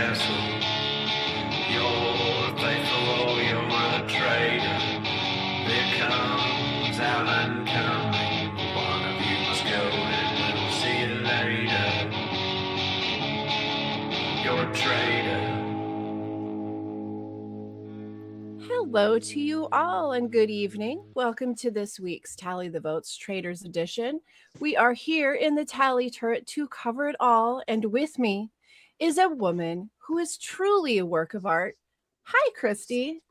castle. You're faithful or you're a traitor. There comes Alan coming. One of you must go and we'll see you later. You're a traitor. Hello to you all and good evening. Welcome to this week's Tally the Votes Traitors edition. We are here in the tally turret to cover it all, and with me is a woman who is truly a work of art. Hi, Christy.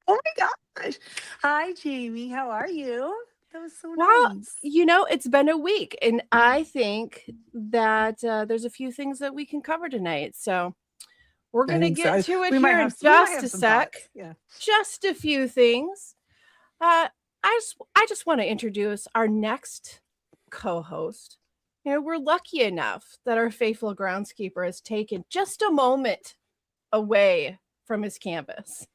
Oh my gosh. Hi, Jamie. How are you? That was so Well, nice. you know, it's been a week, and I think that there's a few things that we can cover tonight. So we're going to get to it here in just a sec. Yeah. Just a few things. I just want to introduce our next co-host. You know, we're lucky enough that our faithful groundskeeper has taken just a moment away from his canvas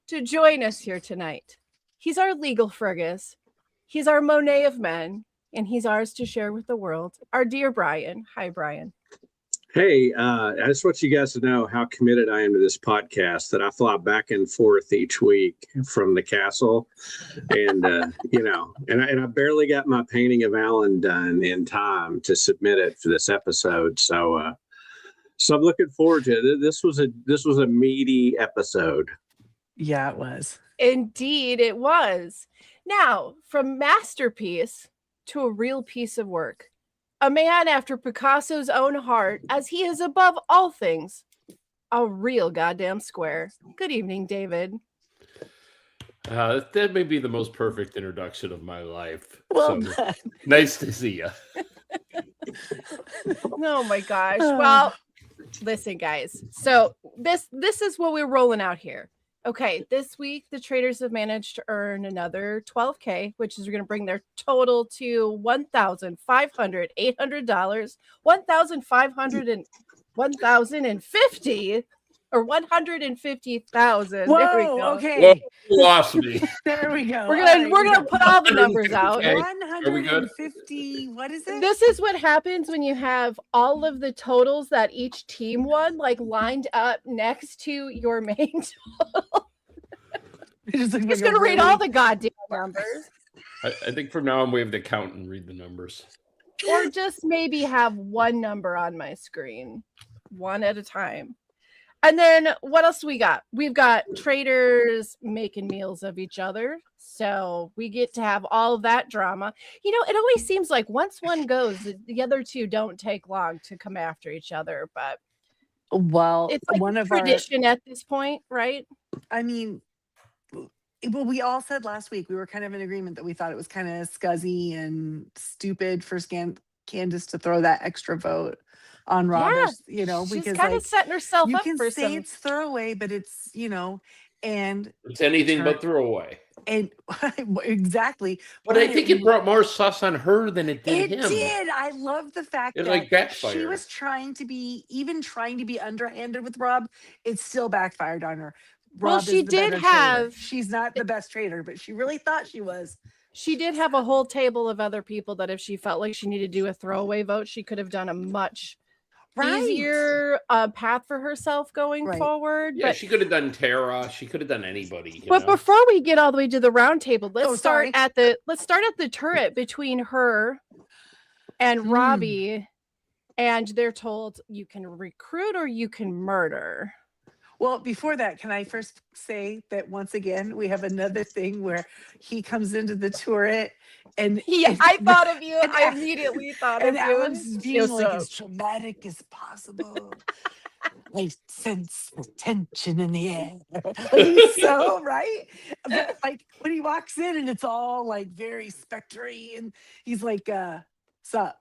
to join us here tonight. He's our legal Fergus. He's our Monet of men, and he's ours to share with the world. Our dear Brian. Hi, Brian. Hey, I just want you guys to know how committed I am to this podcast, that I fly back and forth each week from the castle. And, and I barely got my painting of Alan done in time to submit it for this episode. So I'm looking forward to it. This was a meaty episode. Yeah, it was. Indeed, it was. Now, from masterpiece to a real piece of work. A man after Picasso's own heart, as he is above all things, a real goddamn square. Good evening, David. That may be the most perfect introduction of my life. Well, so, nice to see you. Oh my gosh. Well, listen, guys. So this is what we're rolling out here. Okay, this week the Traitors have managed to earn another $12K, which is going to bring their total to $1,800, $1,050 or $150,000. There we go. Okay. Whoa, lost me. There we go. We're gonna put all the numbers out. Okay. 150. What is it? This is what happens when you have all of the totals that each team won, like lined up next to your main total. Just gonna read all the goddamn numbers. I think from now on we have to count and read the numbers. Or just maybe have one number on my screen, one at a time. And then what else do we got? We've got Traitors making meals of each other. So we get to have all of that drama. You know, it always seems like once one goes, the other two don't take long to come after each other. But well, it's like one of tradition at this point, right? I mean, well, we all said last week, we were kind of in agreement that we thought it was kind of scuzzy and stupid for Candace to throw that extra vote on Rob, you know, She's because kind of setting herself you up can for say some... it's throwaway, but it's, you know, and it's anything but throwaway. And exactly. But I think it brought more sauce on her than it did him. It did. I love the fact it that like backfired. She was trying to be underhanded with Rob. It still backfired on her. Well, Rob she did have... She's not the best traitor, but she really thought she was. She did have a whole table of other people that if she felt like she needed to do a throwaway vote, she could have done a much easier path for herself going forward. Yeah, but she could have done Tara. She could have done anybody. But before we get all the way to the round table, let's start at the turret between her and Robbie. And they're told you can recruit or you can murder. Well, before that, can I first say that once again, we have another thing where he comes into the turret and I thought of you. I immediately thought of you. And Alan's being like as dramatic as possible. I sense the tension in the air. He's so right. But like when he walks in and it's all like very spectry and he's like, sup?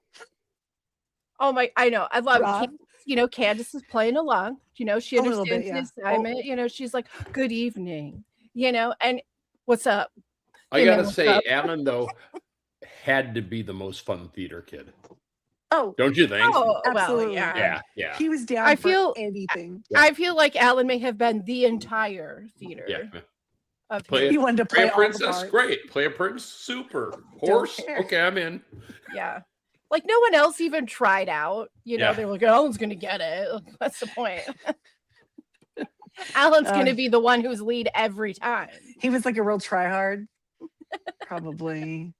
Oh my, I know. I love it. You know, Candace is playing along. You know, she understands the assignment. You know, she's like, good evening. You know, and what's up? I gotta say, Alan, though, had to be the most fun theater kid. Oh, don't you think? Oh, absolutely. Well, yeah. He was down for anything. I feel like Alan may have been the entire theater. Yeah. He wanted to play a princess, great. Play a prince, super. Horse, okay, I'm in. Yeah. Like no one else even tried out. You know, Yeah. they were like, Alan's gonna get it. What's the point? Alan's gonna be the one who's lead every time. He was like a real tryhard, probably.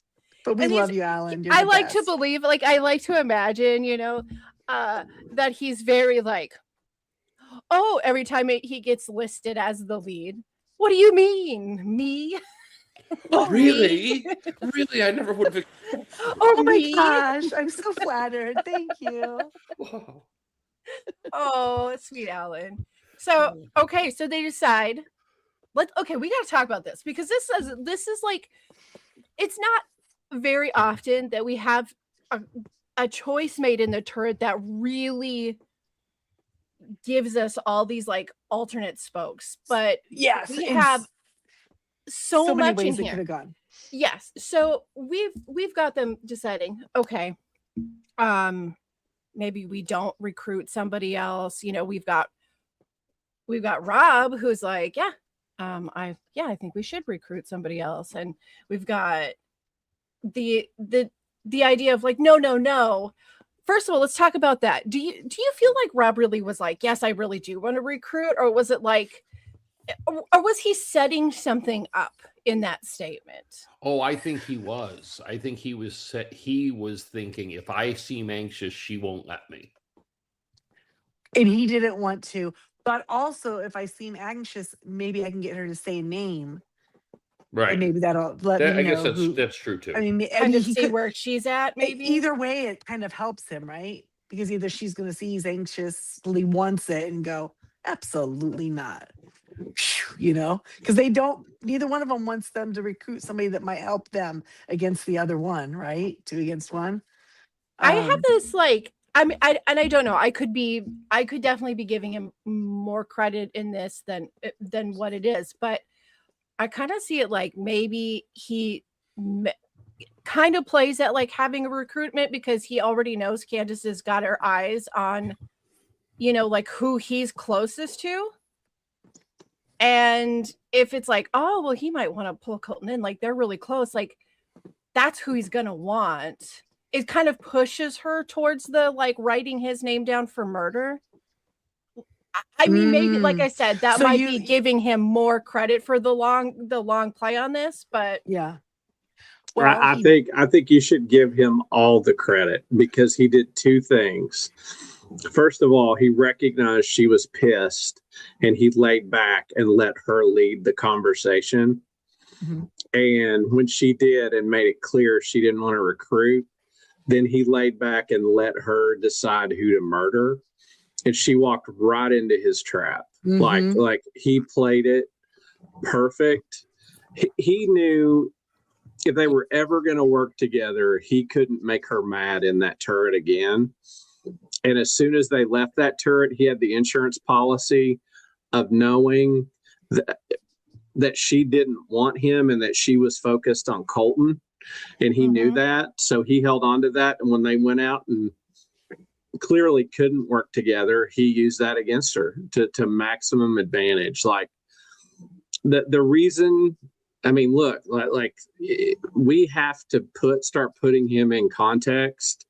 But we And love you, Alan. You're I the like to best. believe, like I like to imagine, you know, that he's very like, oh, every time he gets listed as the lead. What do you mean, me? Really? Really? I never would have. Oh my Me? gosh, I'm so flattered. Thank you. Wow. Oh, sweet Alan. So okay, so they decide. We got to talk about this because this is like, it's not very often that we have a choice made in the turret that really gives us all these like alternate spokes, but Yes, we in have so many much ways in it could here. have gone. Yes, so we've got them deciding, okay, maybe we don't recruit somebody else. You know, we've got Rob who's like, I think we should recruit somebody else, and we've got the idea of like, no. First of all, let's talk about that. Do you feel like Rob really was like, yes, I really do want to recruit, or was it like, or was he setting something up in that statement? Oh, I think he was. I think he was thinking, if I seem anxious, she won't let me. And he didn't want to. But also, if I seem anxious, maybe I can get her to say a name. Right. And maybe that'll let me know. I guess who, that's true too. I mean, Kind of he see could, where she's at, maybe. Either way, it kind of helps him, right? Because either she's going to see he's anxiously wants it and go, absolutely not. You know, because neither one of them wants them to recruit somebody that might help them against the other one, right? 2 against 1. I have this like, I mean, I don't know. I could definitely be giving him more credit in this than what it is, but I kind of see it like maybe he kind of plays at like having a recruitment because he already knows Candace has got her eyes on, you know, like who he's closest to. And if it's like, oh, well, he might want to pull Colton in, like they're really close, like that's who he's going to want. It kind of pushes her towards the like writing his name down for murder. I mean, maybe, like I said, that So might be giving him more credit for the long play on this, but yeah. Well, I think you should give him all the credit because he did 2 things. First of all, he recognized she was pissed and he laid back and let her lead the conversation. Mm-hmm. And when she did and made it clear she didn't want to recruit, then he laid back and let her decide who to murder. And she walked right into his trap. Mm-hmm. Like he played it perfect. He knew if they were ever going to work together, he couldn't make her mad in that turret again. And as soon as they left that turret, he had the insurance policy of knowing that she didn't want him and that she was focused on Colton. And he knew that. So he held on to that. And when they went out and clearly couldn't work together, he used that against her to maximum advantage. Like the reason, I mean, look, like we have to start putting him in context.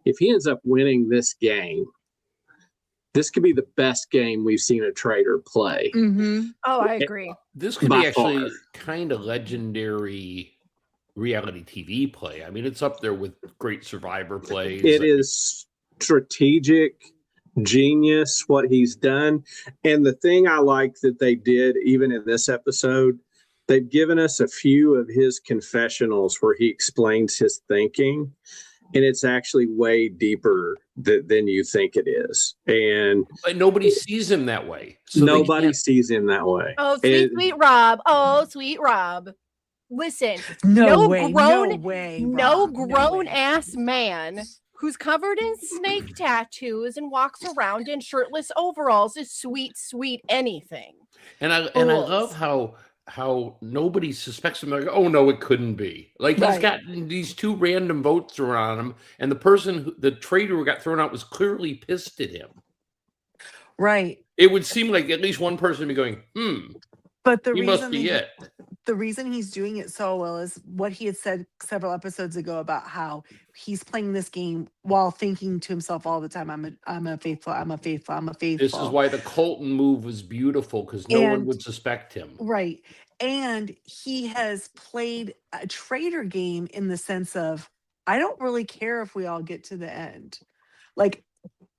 If he ends up winning this game, this could be the best game we've seen a traitor play. Mm-hmm. Oh, I agree. This could be actually kind of legendary reality TV play. I mean, it's up there with great Survivor plays. It is strategic genius what he's done. And the thing I like that they did, even in this episode, they've given us a few of his confessionals where he explains his thinking. And it's actually way deeper than you think it is. But nobody sees him that way. So nobody sees him that way. Oh, sweet Rob. Oh, sweet Rob. Listen, no grown ass man who's covered in snake tattoos and walks around in shirtless overalls is sweet anything. And I love how nobody suspects him. Like, oh no, it couldn't be. Like he's got these 2 random votes thrown on him, and the traitor who got thrown out was clearly pissed at him. Right. It would seem like at least one person would be going, But He must be it. the reason he's doing it so well is what he had said several episodes ago about how he's playing this game while thinking to himself all the time, I'm a faithful, I'm a faithful, I'm a faithful. This is why the Colton move was beautiful, because no one would suspect him. Right. And he has played a traitor game in the sense of, I don't really care if we all get to the end. Like,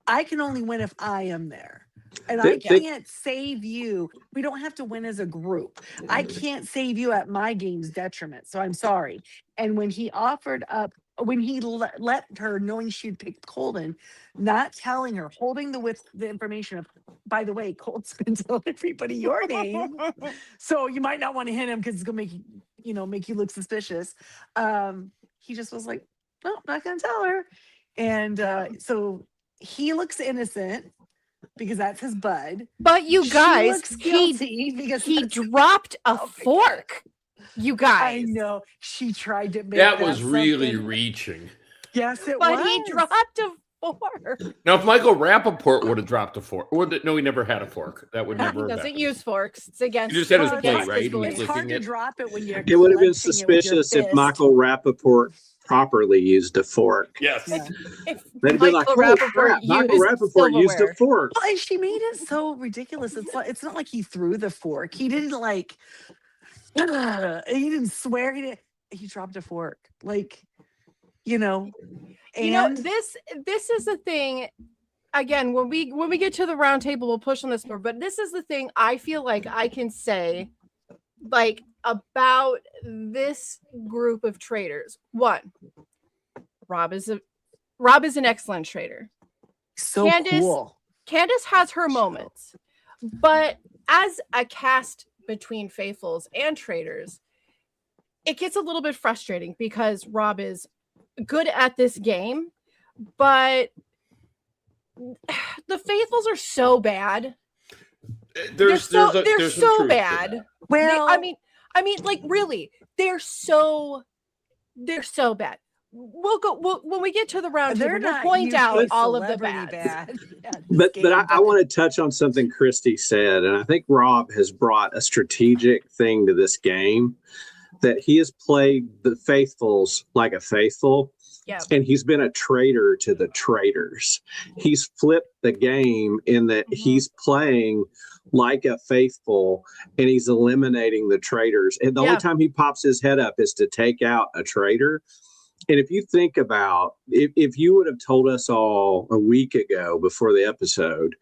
I can only win if I am there. And I can't save you. We don't have to win as a group. I can't save you at my game's detriment. So I'm sorry. And when he offered up, when he let her, knowing she'd picked Colton, not telling her, holding the information of, by the way, Colton's been telling everybody your name. So you might not want to hit him because it's gonna make you look suspicious. He just was like, no, I'm not gonna tell her. And so he looks innocent because that's his bud. But you guys, he dropped a fork. You guys. I know. She tried to make that was really something. Reaching. Yes, it but was. But he dropped a fork. Now, if Michael Rappaport would have dropped a fork, no, he never had a fork. That would never He have doesn't happened. use forks. It's against. You just had his it's plate, against right? his He was beliefs. It's hard to it. drop it when you're. It would have been clenching it with your suspicious if fist. Michael Rappaport properly used a fork. Yes. Yeah. They'd be like, Michael Michael Rappaport used a fork. Well, and she made it so ridiculous. It's not like he threw the fork. He didn't he didn't swear. He dropped a fork. And this is the thing. Again, when we get to the round table, we'll push on this more. But this is the thing I feel like I can say, about this group of traders. One, Rob is an excellent trader. So cool. Candace has her moments, but as a cast between faithfuls and traders, it gets a little bit frustrating because Rob is good at this game, but the faithfuls are so bad. They're so bad. Well, I mean, really, they're so bad. We'll go when we get to the round table. We'll point out all of the bad. But I want to touch on something Christy said, and I think Rob has brought a strategic thing to this game, that he has played the faithfuls like a faithful. Yeah. And he's been a traitor to the traitors. He's flipped the game in that he's playing like a faithful and he's eliminating the traitors. And the only time he pops his head up is to take out a traitor. And if you think about, if you would have told us all a week ago before the episode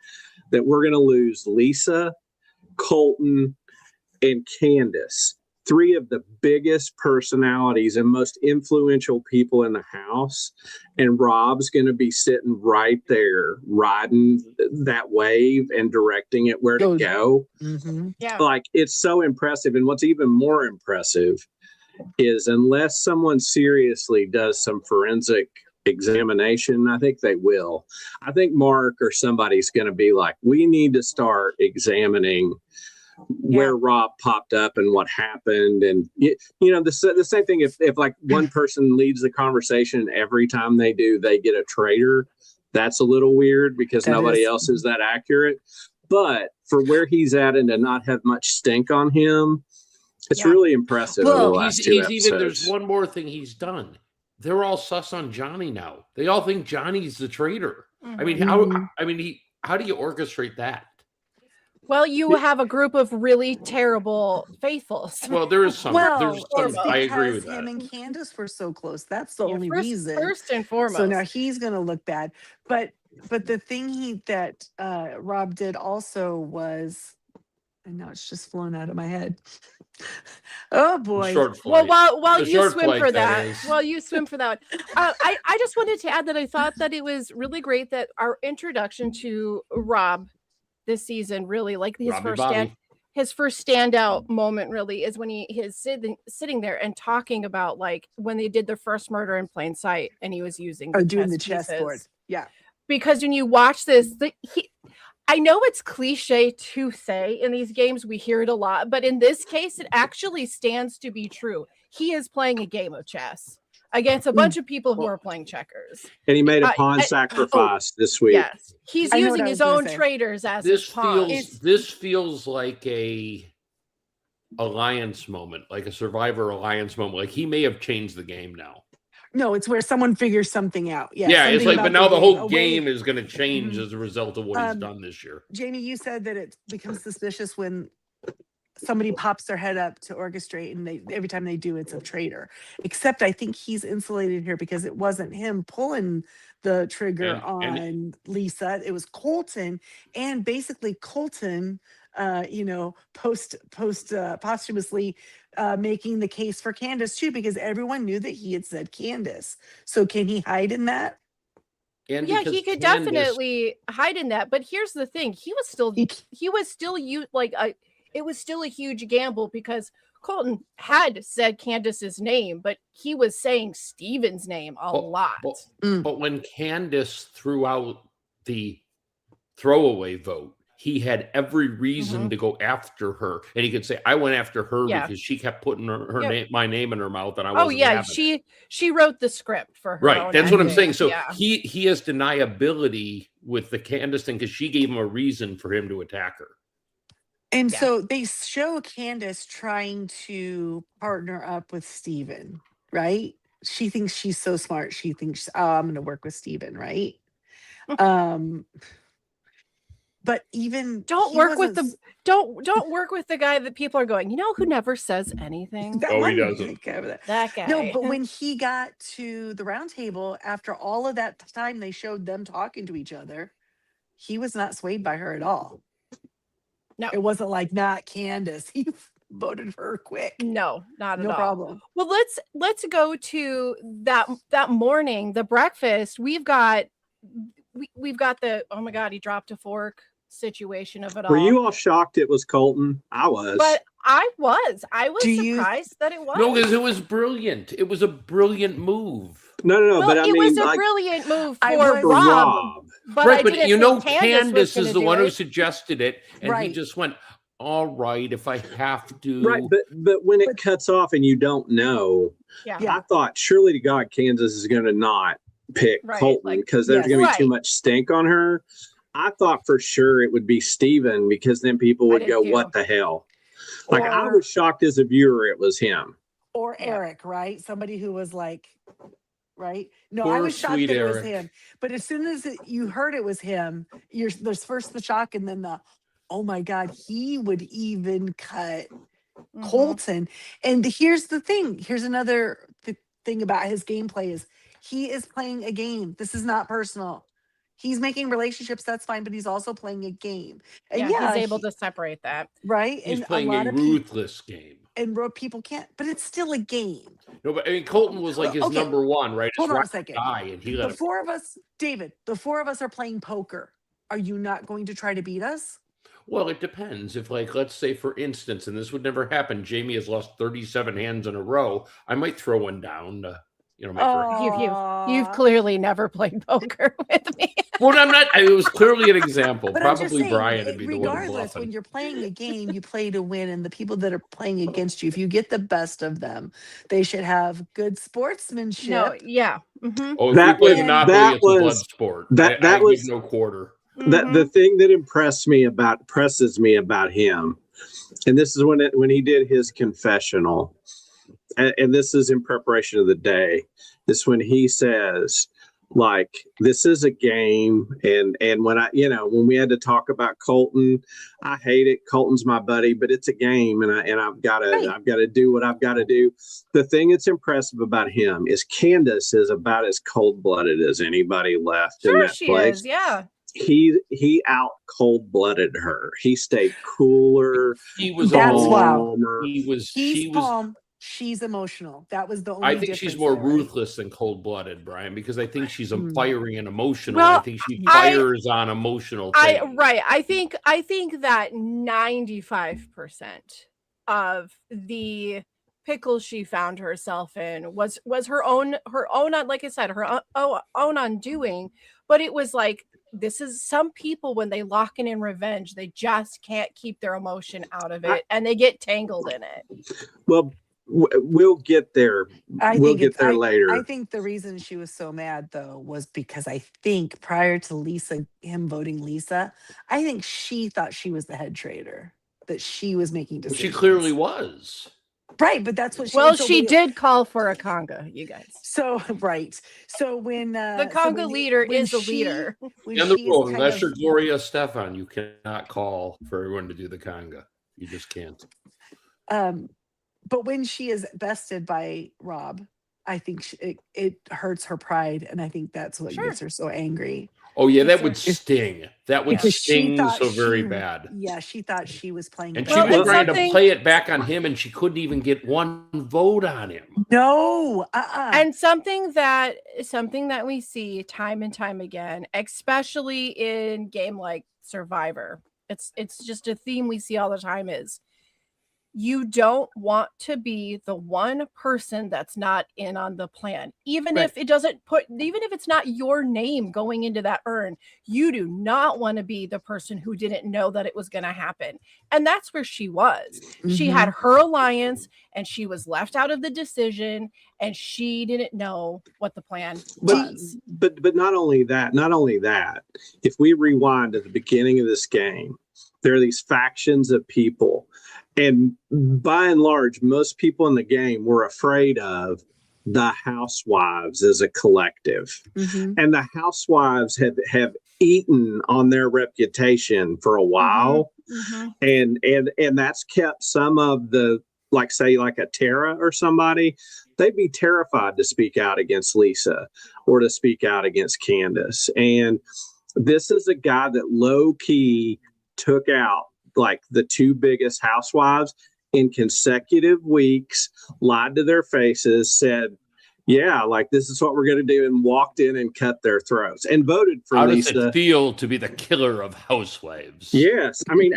that we're going to lose Lisa, Colton, and Candace, three of the biggest personalities and most influential people in the house, and Rob's going to be sitting right there riding that wave and directing it where to go. Mm-hmm. Yeah. It's so impressive. And what's even more impressive is, unless someone seriously does some forensic examination, I think they will. I think Mark or somebody's going to be like, we need to start examining where Rob popped up and what happened. And the same thing, if one person leads the conversation every time they do, they get a traitor, that's a little weird because nobody else is that accurate. But for where he's at and to not have much stink on him, it's really impressive. Well, over the last two episodes. There's one more thing he's done. They're all sus on Johnny now. They all think Johnny's the traitor. Mm-hmm. How do you orchestrate that? Well, you have a group of really terrible faithfuls. Well, there is some. Well, I agree with that. Him and Candace were so close. That's the only reason. First and foremost. So now he's going to look bad. But the thing that Rob did also was, and now it's just flown out of my head. Oh boy! Well, while you swim for that, I just wanted to add that I thought that it was really great that our introduction to Rob this season, really his first standout moment really is when he is sitting there and talking about when they did the first murder in plain sight and he was using the chessboard. Yeah. Because when you watch this, I know it's cliche to say in these games, we hear it a lot, but in this case, it actually stands to be true. He is playing a game of chess against a bunch of people who are playing checkers. And he made a pawn sacrifice this week. Yes. He's using his own traitors as his pawns. This feels like a alliance moment, like a Survivor alliance moment. Like he may have changed the game now. No, it's where someone figures something out. Yeah, it's something like, about but now the game. whole A way- game is going to change Mhm. as a result of what he's done this year. Jamie, you said that it becomes suspicious when somebody pops their head up to orchestrate, and every time they do, it's a traitor. Except I think he's insulated here because it wasn't him pulling the trigger on Lisa. It was Colton, and basically Colton, posthumously making the case for Candace too, because everyone knew that he had said Candace. So can he hide in that? And Yeah, because he could Candace- definitely hide in that. But here's the thing: it was still a huge gamble because Colton had said Candace's name, but he was saying Steven's name a lot. But when Candace threw out the throwaway vote, he had every reason to go after her, and he could say, "I went after her because she kept putting my name in her mouth, and I wasn't." She wrote the script for her. Right, that's what I'm saying. So he has deniability with the Candace thing because she gave him a reason for him to attack her. And so they show Candace trying to partner up with Steven, right? She thinks she's so smart. She thinks, I'm going to work with Steven, right? But even don't work with the guy that people are going, who never says anything. He doesn't. That guy. No, but when he got to the round table, after all of that time they showed them talking to each other, he was not swayed by her at all. No, it wasn't like not Candace. He voted for her quick. No, not at all. No problem. Well, let's go to that morning, the breakfast. We've got the oh my god, he dropped a fork situation of it all. Were you all shocked it was Colton? I was. But I was surprised that it was. No, because it was brilliant. It was a brilliant move. No, well, but I mean, it was a brilliant move for Rob. But Candace is the one who suggested it, and he just went, all right, if I have to. Right, but when it cuts off and you don't know, I thought surely to God Kansas is going to not pick Colton because there's going to be too much stink on her. I thought for sure it would be Steven because then people would go, what the hell? Like I was shocked as a viewer it was him. Or Eric, right? Somebody who was like, right? No, I was shocked that it was him. But as soon as you heard it was him, there's first the shock and then the, oh my God, he would even cut Colton. And here's the thing. Here's another thing about his gameplay is he is playing a game. This is not personal. He's making relationships, that's fine, but he's also playing a game. And he's able to separate that. Right? He's playing a ruthless game. And people can't, but it's still a game. No, but I mean, Colton was like his number one, right? Hold on a second. And he let the four of us, David, the four of us are playing poker. Are you not going to try to beat us? Well, it depends. If, like, let's say, for instance, and this would never happen, Jamie has lost 37 hands in a row, I might throw one down to, You've clearly never played poker with me. Well, I'm not. It was clearly an example. But Probably saying, Brian would be the one regardless, bluffing. when you're playing a game, you play to win, and the people that are playing against you, if you get the best of them, they should have good sportsmanship. No, yeah. Mm-hmm. Oh, if we play Monopoly, it's a blood sport. That was give no quarter. The thing that presses me about him, and this is when he did his confessional, and this is in preparation of the day, is when he says, like, this is a game, and when when we had to talk about Colton, I hate it. Colton's my buddy, but it's a game, and I've got to do what I've got to do. The thing that's impressive about him is Candace is about as cold-blooded as anybody left in that place. Yeah. He out cold-blooded her. He stayed cooler. He was calmer. He's calm. She's emotional. That was the only I think she's more ruthless than cold-blooded, Brian, because I think she's firing and emotional. I think she fires on emotional things. I think that 95% of the pickle she found herself in was her own like I said, her own undoing. But it was like, this is some people, when they lock in revenge, they just can't keep their emotion out of it, and they get tangled in it. Well, we'll get there. We'll get there later. I think the reason she was so mad, though, was because I think prior to him voting Lisa, I think she thought she was the head traitor. that she was making decisions. She clearly was. Right, but that's what she. Well, she did call for a conga, you guys. So right, so when the conga leader is a leader, in the rule, unless you're Gloria Stefan, you cannot call for everyone to do the conga. You just can't. But when she is bested by Rob, I think it hurts her pride, and I think that's what gets her so angry. Oh yeah, that would sting. That would sting so very bad. Yeah, she thought she was playing, and she was trying to play it back on him, and she couldn't even get one vote on him. No, And something that we see time and time again, especially in game like Survivor, it's just a theme we see all the time is. You don't want to be the one person that's not in on the plan. Even if it doesn't even if it's not your name going into that urn, you do not want to be the person who didn't know that it was going to happen. And that's where she was. Mm-hmm. She had her alliance and she was left out of the decision and she didn't know what the plan was. But not only that, if we rewind to the beginning of this game, there are these factions of people. And by and large, most people in the game were afraid of the housewives as a collective. Mm-hmm. And the housewives have eaten on their reputation for a while. Mm-hmm. And that's kept some of the, like say like a Tara or somebody, they'd be terrified to speak out against Lisa or to speak out against Candace. And this is a guy that low key took out like the two biggest housewives in consecutive weeks, lied to their faces, said, yeah, like this is what we're going to do, and walked in and cut their throats and voted for Lisa. How does it feel to be the killer of housewives? Yes, I mean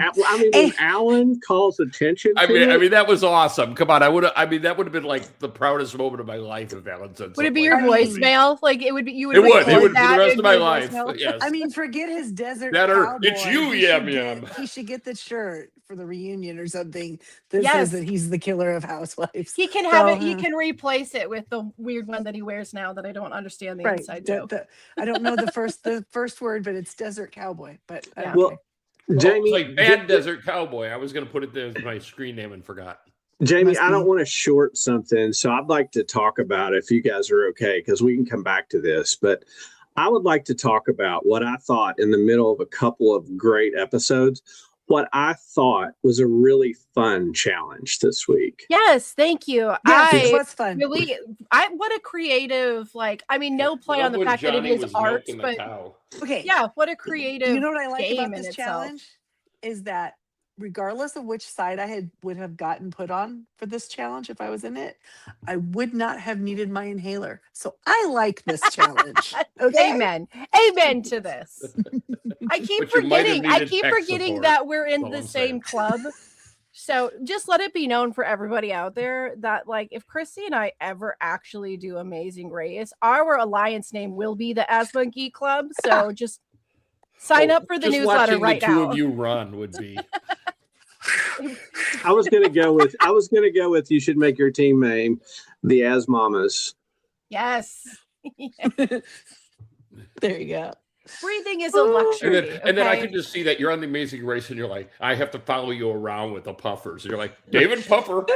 when Alan calls attention. I mean that was awesome. Come on, that would have been like the proudest moment of my life if Alan said. Would it be your voicemail? Like it would be. You would. It would be the rest of my life. Yes. I mean, forget his desert cowboy. It's you, Yam. He should get the shirt for the reunion or something that says that he's the killer of housewives. He can have it. He can replace it with the weird one that he wears now that I don't understand the inside joke. I don't know the first word, but it's desert cowboy. But Jamie, like bad desert cowboy. I was going to put it there as my screen name and forgot. Jamie, I don't want to short something, so I'd like to talk about it if you guys are okay, because we can come back to this. But I would like to talk about what I thought in the middle of a couple of great episodes. What I thought was a really fun challenge this week. Yes, thank you. Yes, it was fun. Really, what a creative, no play on the fact that it is art, but okay. Yeah, what a creative. You know what I like about this itself. Challenge is that regardless of which side would have gotten put on for this challenge, if I was in it, I would not have needed my inhaler. So I like this challenge. Okay? Amen to this. I keep forgetting that we're in the same club. So just let it be known for everybody out there that if Chrissy and I ever actually do Amazing Race, our alliance name will be the Asthma Geek Club. So just sign up for the newsletter right now. The two of you run would be. I was gonna go with you should make your team name the Asmamas. Yes. There you go. Breathing is a luxury. And then I can just see that you're on the Amazing Race and you're like, I have to follow you around with the puffers. And you're like, David Puffer.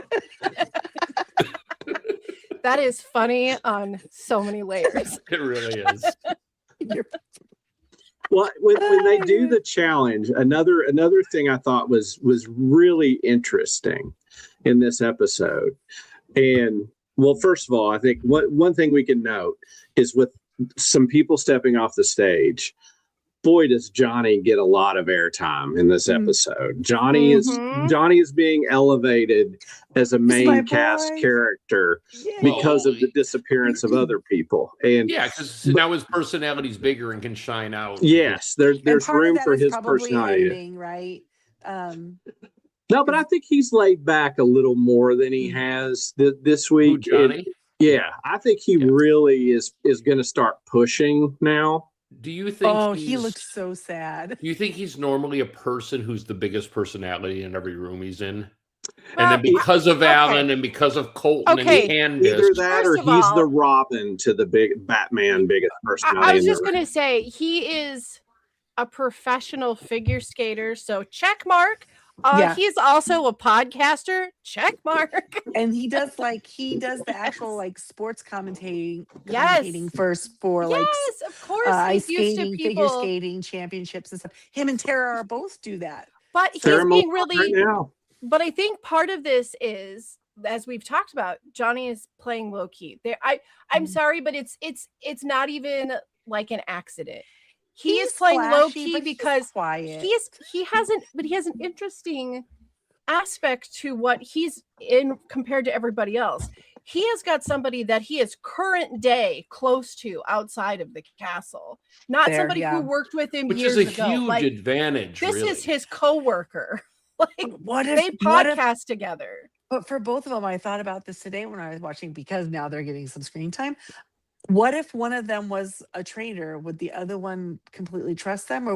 That is funny on so many layers. It really is. Well, when they do the challenge, another thing I thought was really interesting in this episode. And well, first of all, I think one thing we can note is with some people stepping off the stage, boy, does Johnny get a lot of airtime in this episode. Johnny is being elevated as a main cast character because of the disappearance of other people. And because now his personality's bigger and can shine out. Yes, there's room for his personality. Ending, right? No, but I think he's laid back a little more than he has this week. Who, Johnny? I think he really is going to start pushing now. Do you think? Oh, he looks so sad. Do you think he's normally a person who's the biggest personality in every room he's in? And then because of Alan and because of Colton and Candace, either that or he's the Robin to the big Batman biggest personality. I was just going to say he is a professional figure skater. So check mark He's also a podcaster. Check mark. And he does the actual like sports commentating Yes. first for like Yes, of course. ice He's used to skating, figure people, skating championships and stuff. Him and Tara are both do that. but he's Sarah being Moulton really. right now. But I think part of this is, as we've talked about, Johnny is playing low key. I'm sorry, but it's not even like an accident. He is playing low key because he has an interesting aspect to what he's in compared to everybody else. He has got somebody that he is current day close to outside of the castle, not somebody who worked with him years ago. Which is a huge advantage. This is his coworker. Like, what if they podcast together? But for both of them, I thought about this today when I was watching, because now they're getting some screen time. What if one of them was a traitor? Would the other one completely trust them, or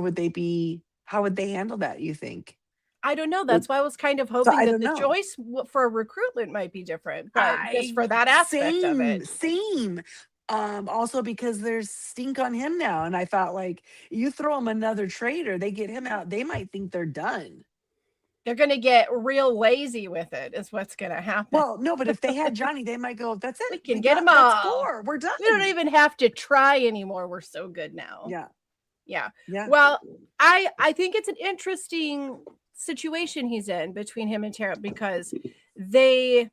how would they handle that, you think? I don't know. That's why I was kind of hoping that the choice for a recruitment might be different, but just for that aspect of it. Same. Also because there's stink on him now. And I thought, like, you throw him another traitor, they get him out, they might think they're done. They're going to get real lazy with it, is what's going to happen. Well, no, but if they had Johnny, they might go, that's it. We can get him all. We're done. We don't even have to try anymore. We're so good now. Yeah. Well, I think it's an interesting situation he's in between him and Tara, because and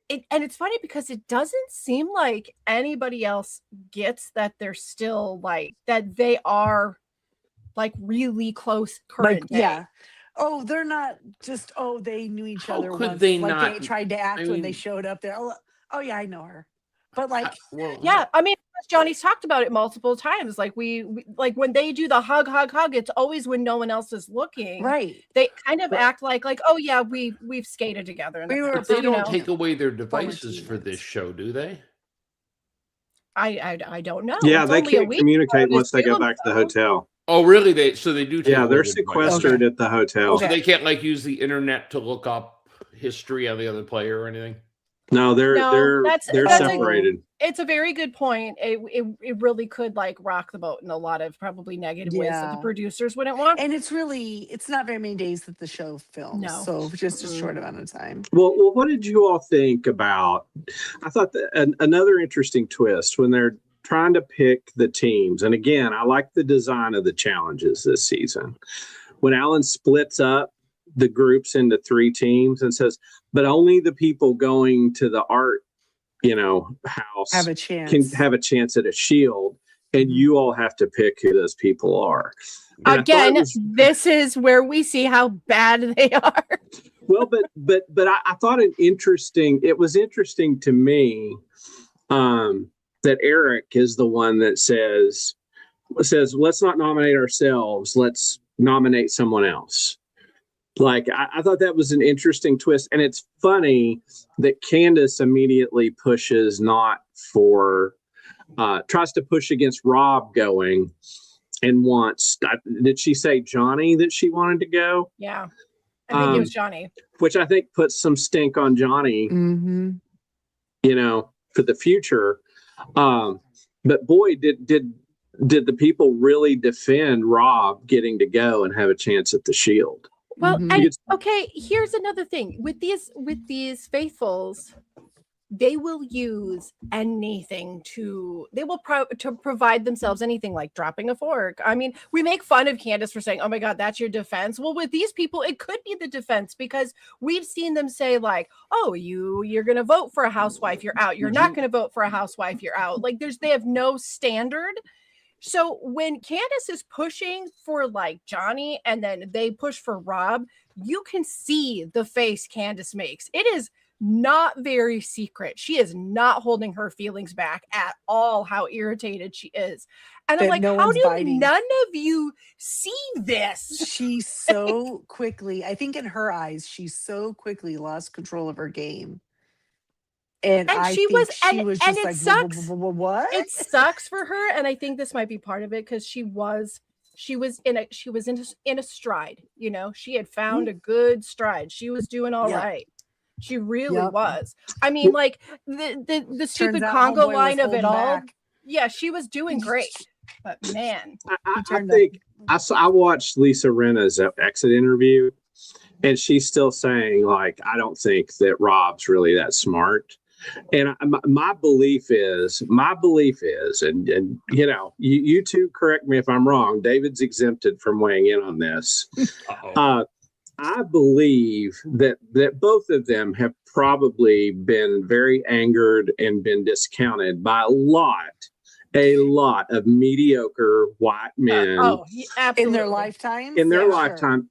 it's funny because it doesn't seem like anybody else gets that they're still like, that they are like really close current day. Yeah. Oh, they're not just, they knew each other once. They like not? They tried to act when they showed up there. Oh yeah, I know her. But like, yeah, I mean, Johnny's talked about it multiple times. Like we like when they do the hug, it's always when no one else is looking. Right. They kind of act like, oh yeah, we've skated together. But they don't take away their devices for this show, do they? I don't know. Yeah, they can't communicate once they go back to the hotel. Oh, really? They do. Yeah, they're sequestered at the hotel. So they can't like use the internet to look up history on the other player or anything. No, they're separated. It's a very good point. It really could like rock the boat in a lot of probably negative ways that the producers wouldn't want. And it's not very many days that the show films. No. So just a short amount of time. Well, what did you all think about? I thought that another interesting twist when they're trying to pick the teams. And again, I like the design of the challenges this season. When Alan splits up the groups into 3 teams and says, but only the people going to the art, house have a chance. Can have a chance at a shield, and you all have to pick who those people are. And again, this is where we see how bad they are. Well, but I thought it was interesting to me that Eric is the one that says, let's not nominate ourselves. Let's nominate someone else. Like, I thought that was an interesting twist. And it's funny that Candace immediately pushes tries to push against Rob going and did she say Johnny that she wanted to go? Yeah. I think it was Johnny. Which I think puts some stink on Johnny, for the future. But boy, did the people really defend Rob getting to go and have a chance at the shield. Well, okay, here's another thing. With these faithfuls, they will use anything to provide themselves anything, like dropping a fork. I mean, we make fun of Candace for saying, oh my God, that's your defense. Well, with these people, it could be the defense, because we've seen them say like, oh, you're going to vote for a housewife, you're out. You're not going to vote for a housewife, you're out. Like they have no standard. So when Candace is pushing for like Johnny and then they push for Rob, you can see the face Candace makes. It is not very secret. She is not holding her feelings back at all, how irritated she is. And I'm like, how do none of you see this? She's so quickly, I think in her eyes, she so quickly lost control of her game. And she was just it like, sucks. What? It sucks for her, and I think this might be part of it, because she was in a stride. She had found a good stride. She was doing all right. She really was. I mean, like the stupid Congo line of it all. Yeah, she was doing great. But man, I watched Lisa Rinna's exit interview, And she's still saying, like, I don't think that Rob's really that smart. And my belief is, and you know, you two correct me if I'm wrong. David's exempted from weighing in on this. I believe that both of them have probably been very angered and been discounted by a lot of mediocre white men in their lifetime.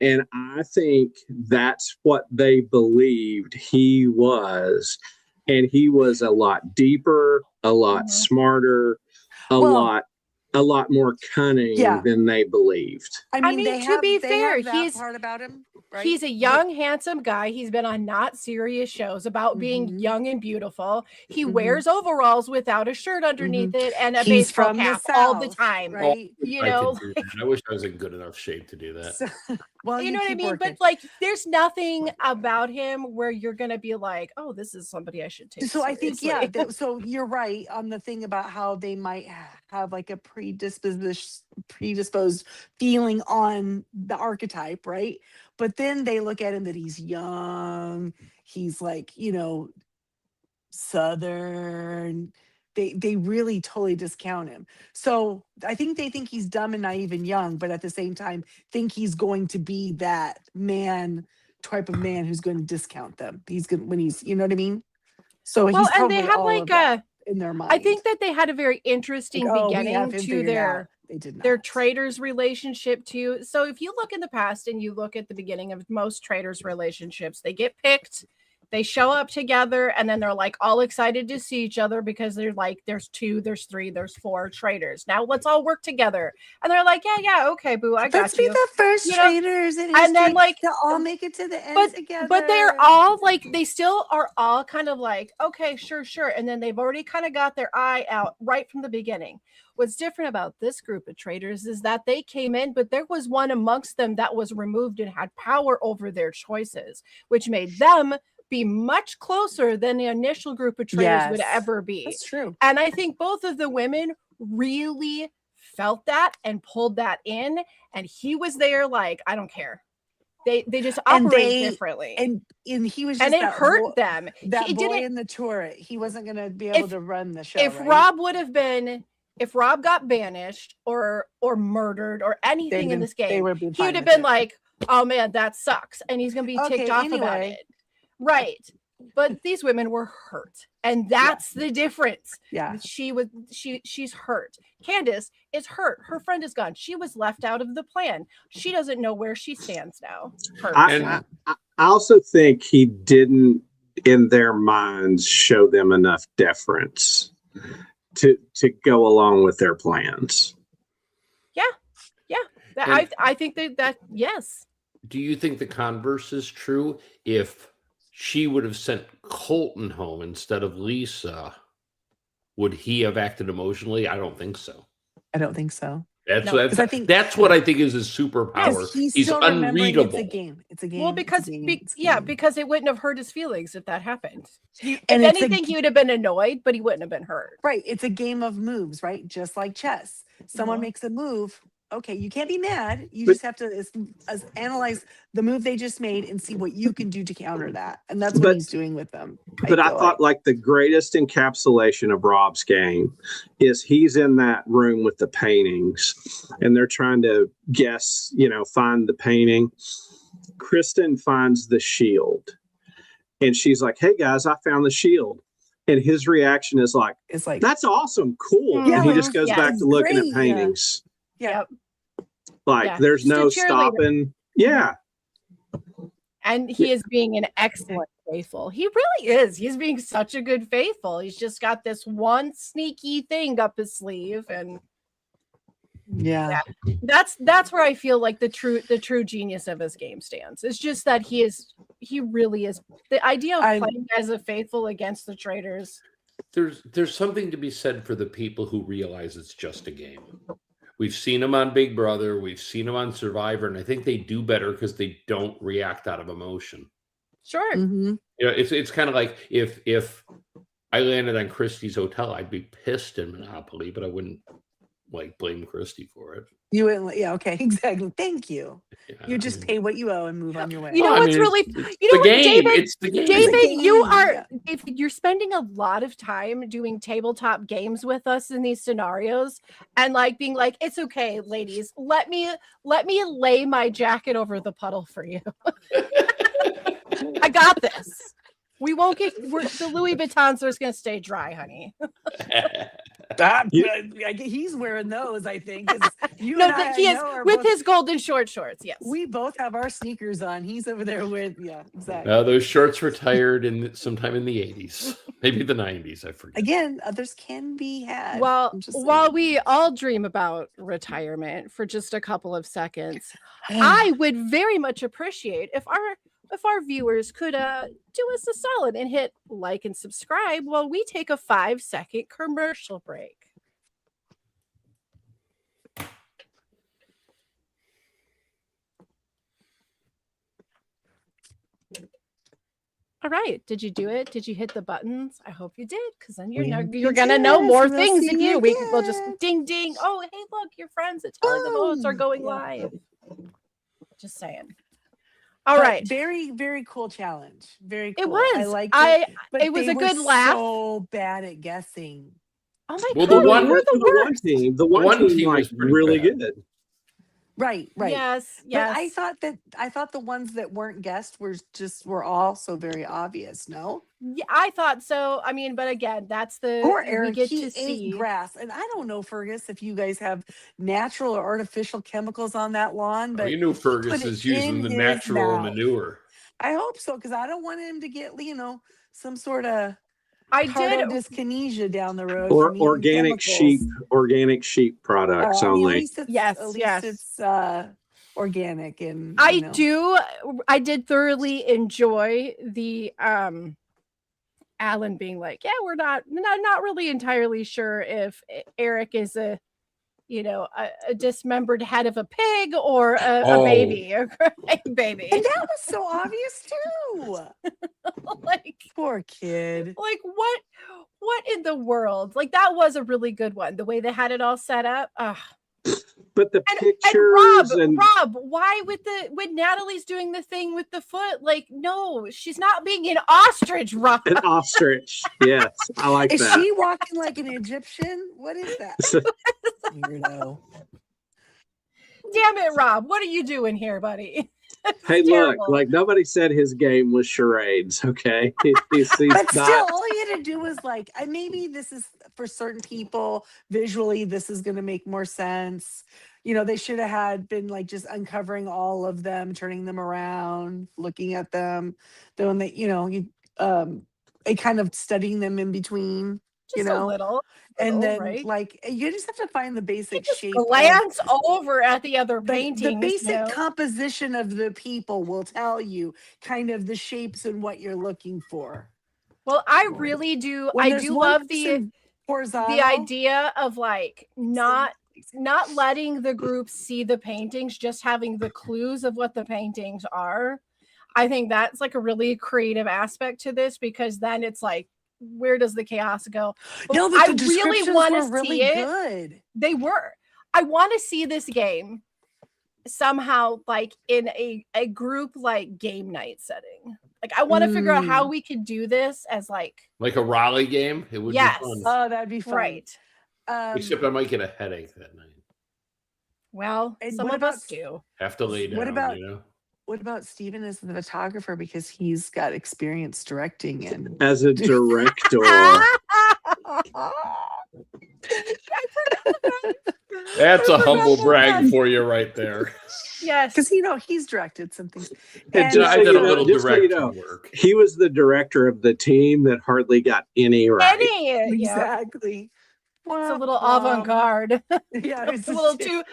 And I think that's what they believed he was. And he was a lot deeper, a lot smarter, a lot more cunning than they believed. I mean, to be fair, he's part about him. Right? He's a young, handsome guy. He's been on not serious shows about being young and beautiful. He wears overalls without a shirt underneath it and a baseball cap all the time. Right? You know, I wish I was in good enough shape to do that. So, well, you know what I mean? Working. But like, there's nothing about him where you're going to be like, oh, this is somebody I should take So seriously. I think, so you're right on the thing about how they might have like a predisposed feeling on the archetype, right? But then they look at him that he's young, he's like, you know, Southern. They really totally discount him. So I think they think he's dumb and naive and young, but at the same time think he's going to be that type of man who's going to discount them. He's going when he's, you know what I mean? So he's probably and they have all like of that in their mind. I think that they had a very interesting beginning to their Traitors relationship too. So if you look in the past and you look at the beginning of most Traitors relationships, they get picked, they show up together, and then they're like all excited to see each other because they're like, there's 2, there's 3, there's 4 Traitors. Now let's all work together. And they're like, yeah, okay, boo, I got you. Let's be the first Traitors in history, and then like to all make it to the end together. But they're all like, they still are all kind of like, okay, sure. And then they've already kind of got their eye out right from the beginning. What's different about this group of Traitors is that they came in, but there was one amongst them that was removed and had power over their choices, which made them be much closer than the initial group of Traitors would ever be. That's true. And I think both of the women really felt that and pulled that in. And he was there like, I don't care. They just operate differently. And he was just, and it hurt them. That boy in the turret, he wasn't going to be able to run the show. If Rob got banished or murdered or anything in this game, he would have been like, oh man, that sucks. And he's going to be ticked off about it. Right. But these women were hurt. And that's the difference. Yeah. She's hurt. Candace is hurt. Her friend is gone. She was left out of the plan. She doesn't know where she stands now. I also think he didn't, in their minds, show them enough deference to go along with their plans. Yeah. I think that yes. Do you think the converse is true? If she would have sent Colton home instead of Lisa, would he have acted emotionally? I don't think so. I don't think so. That's what I think is his superpower. He's unreadable. It's a game. Well, because it wouldn't have hurt his feelings if that happened. If anything, he would have been annoyed, but he wouldn't have been hurt. Right. It's a game of moves, right? Just like chess. Someone makes a move. Okay, you can't be mad. You just have to analyze the move they just made and see what you can do to counter that. And that's what he's doing with them. But I thought like the greatest encapsulation of Rob's game is he's in that room with the paintings and they're trying to guess, find the painting. Kristen finds the shield and she's like, hey guys, I found the shield. And his reaction is like, that's awesome. Cool. Yeah, and he just goes back to looking at paintings. Yeah. There's no stopping. Yeah. And he is being an excellent faithful. He really is. He's being such a good faithful. He's just got this one sneaky thing up his sleeve. And that's where I feel like the true genius of his game stands. It's just that he really is the idea of playing as a faithful against the Traitors. There's something to be said for the people who realize it's just a game. We've seen them on Big Brother. We've seen them on Survivor. And I think they do better because they don't react out of emotion. Sure. Mm-hmm. It's kind of like if I landed on Christie's hotel, I'd be pissed in Monopoly, but I wouldn't like blame Christy for it. You wouldn't, yeah, okay, exactly. Thank you. Yeah, You just pay what you owe and move on your way. You know Well, I what's mean, really, it's you know the what, game. David? It's the game. David, you game, are, yeah. David, you're spending a lot of time doing tabletop games with us in these scenarios, and like being like, "It's okay, ladies. Let me lay my jacket over the puddle for you. I got this. We won't get the Louis Vuittons are going to stay dry, honey." He's wearing those, I think. 'Cause you No, and I he is know are with both, his golden shorts. Yes, we both have our sneakers on. He's over there with, yeah, exactly. No, those shorts retired in sometime in the 80s, maybe the 90s. I forget. Again, others can be had. Well, I'm just saying. while we all dream about retirement for just a couple of seconds, I would very much appreciate if our viewers could do us a solid and hit like and subscribe while we take a 5-second commercial break. All right. Did you do it? Did you hit the buttons? I hope you did, because then you're gonna know more things than you. We'll just ding ding. Oh, hey, look, your friends at Telling the Votes are going live. Just saying. All right. Very, very cool challenge. Very cool. It was. I liked it. But it was they a good were laugh. so bad at guessing. Oh my Well, god, the one- we were the worst. The one team was was pretty really bad. good. Right. Yes. But I thought the ones that weren't guessed were also very obvious. No. Yeah, I thought so. I mean, but again, that's the Poor we Eric, get he to ate see. grass, and I don't know, Fergus, if you guys have natural or artificial chemicals on that lawn, Oh, but you knew put Fergus it is using in the his natural mouth. manure. I hope so, because I don't want him to get some sort of I did. dyskinesia down the road Or from eating organic chemicals. sheep products I mean, only. Yes, at least yes. it's organic, and I did thoroughly enjoy the Alan being like, yeah, we're not really entirely sure if Eric is a dismembered head of a pig or a baby, a crying baby. And that was so obvious too. Like, poor kid. Like, what in the world? Like, that was a really good one. The way they had it all set up. But the pictures and Rob, why when Natalie's doing the thing with the foot? Like, no, she's not being an ostrich, Rob. An ostrich. Yes, I like Is that. she walking like an Egyptian? What is that? Weirdo. Damn it, Rob. What are you doing here, buddy? Hey, terrible. Look, like nobody said his game was charades, okay? He's But not... still, all you had to do was like, maybe this is for certain people, visually, this is going to make more sense. They should have been like just uncovering all of them, turning them around, looking at them, doing that, kind of studying them in between, Just a little. And then, right? like, you just have to find the basic shape. Glance over at the other paintings. The basic composition of the people will tell you kind of the shapes and what you're looking for. Well, I really do. I do love the idea of like not letting the group see the paintings, just having the clues of what the paintings are. I think that's like a really creative aspect to this, because then it's like, where does the chaos go? No, but I really want to see it. Good. They were. I want to see this game somehow, like in a group like game night setting. Like, I want to figure out how we could do this as like a Raleigh game. It would be fun. Oh, that'd be fun. Right. Except I might get a headache that night. Well, some of us do. Have to lay down. What about Steven as the photographer, because he's got experience directing and as a director? That's a humble brag for you right there. Yes, because he's directed some things. I did a little directing work. He was the director of the team that hardly got any right. Exactly. It's a little avant-garde. Yeah, it's a little too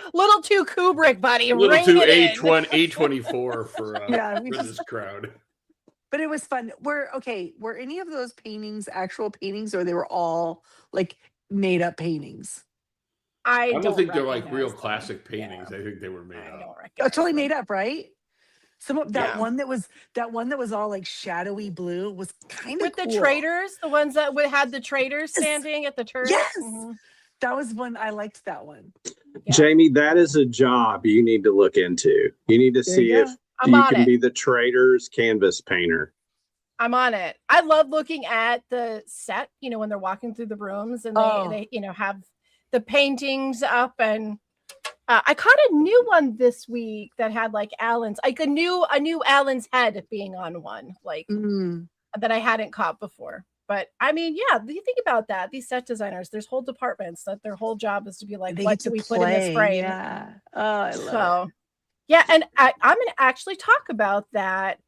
Kubrick, buddy. A little too A24 for this crowd. But it was fun. Were any of those paintings actual paintings, or they were all like made up paintings? I don't think they're like real classic paintings. I think they were made up. Totally made up, right? Some of that one that was all like shadowy blue was kind of with cool. The Traitors, the ones that had the Traitors standing at the church. Yes, That was one I liked. That one. Yeah. Jamie, that is a job you need to look into. You need to see if you can be the Traitors canvas painter. I'm on it. I love looking at the set, when they're walking through the rooms and they have the paintings up, and I caught a new one this week that had like Alan's, like a new Alan's head being on one, like that I hadn't caught before. But I mean, yeah, you think about that. These set designers, there's whole departments that their whole job is to be like, what do we put in this frame? Yeah. Oh, I love it. Yeah, and I'm going to actually talk about that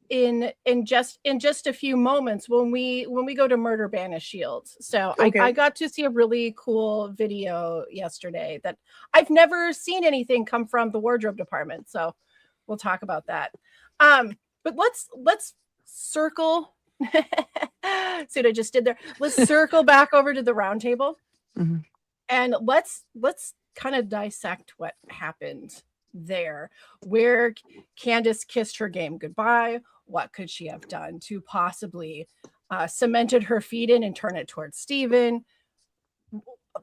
in just a few moments when we go to Murder Banish Shields. So okay. I got to see a really cool video yesterday that I've never seen anything come from the wardrobe department. So we'll talk about that. But let's circle. See what I just did there? Let's circle back over to the round table, and let's kind of dissect what happened there, where Candace kissed her game goodbye. What could she have done to possibly cemented her feet in and turn it towards Steven?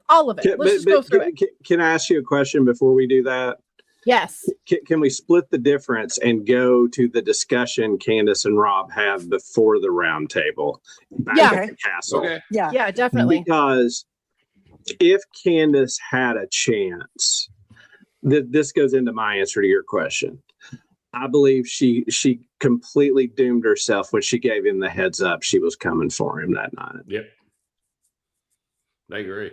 All of it. Let's just go through it. Can I ask you a question before we do that? Yes. Can we split the difference and go to the discussion Candace and Rob have before the round table back at the castle? Okay. Yeah, definitely. Because if Candace had a chance, this goes into my answer to your question. I believe she completely doomed herself when she gave him the heads up she was coming for him that night. Yep. I agree.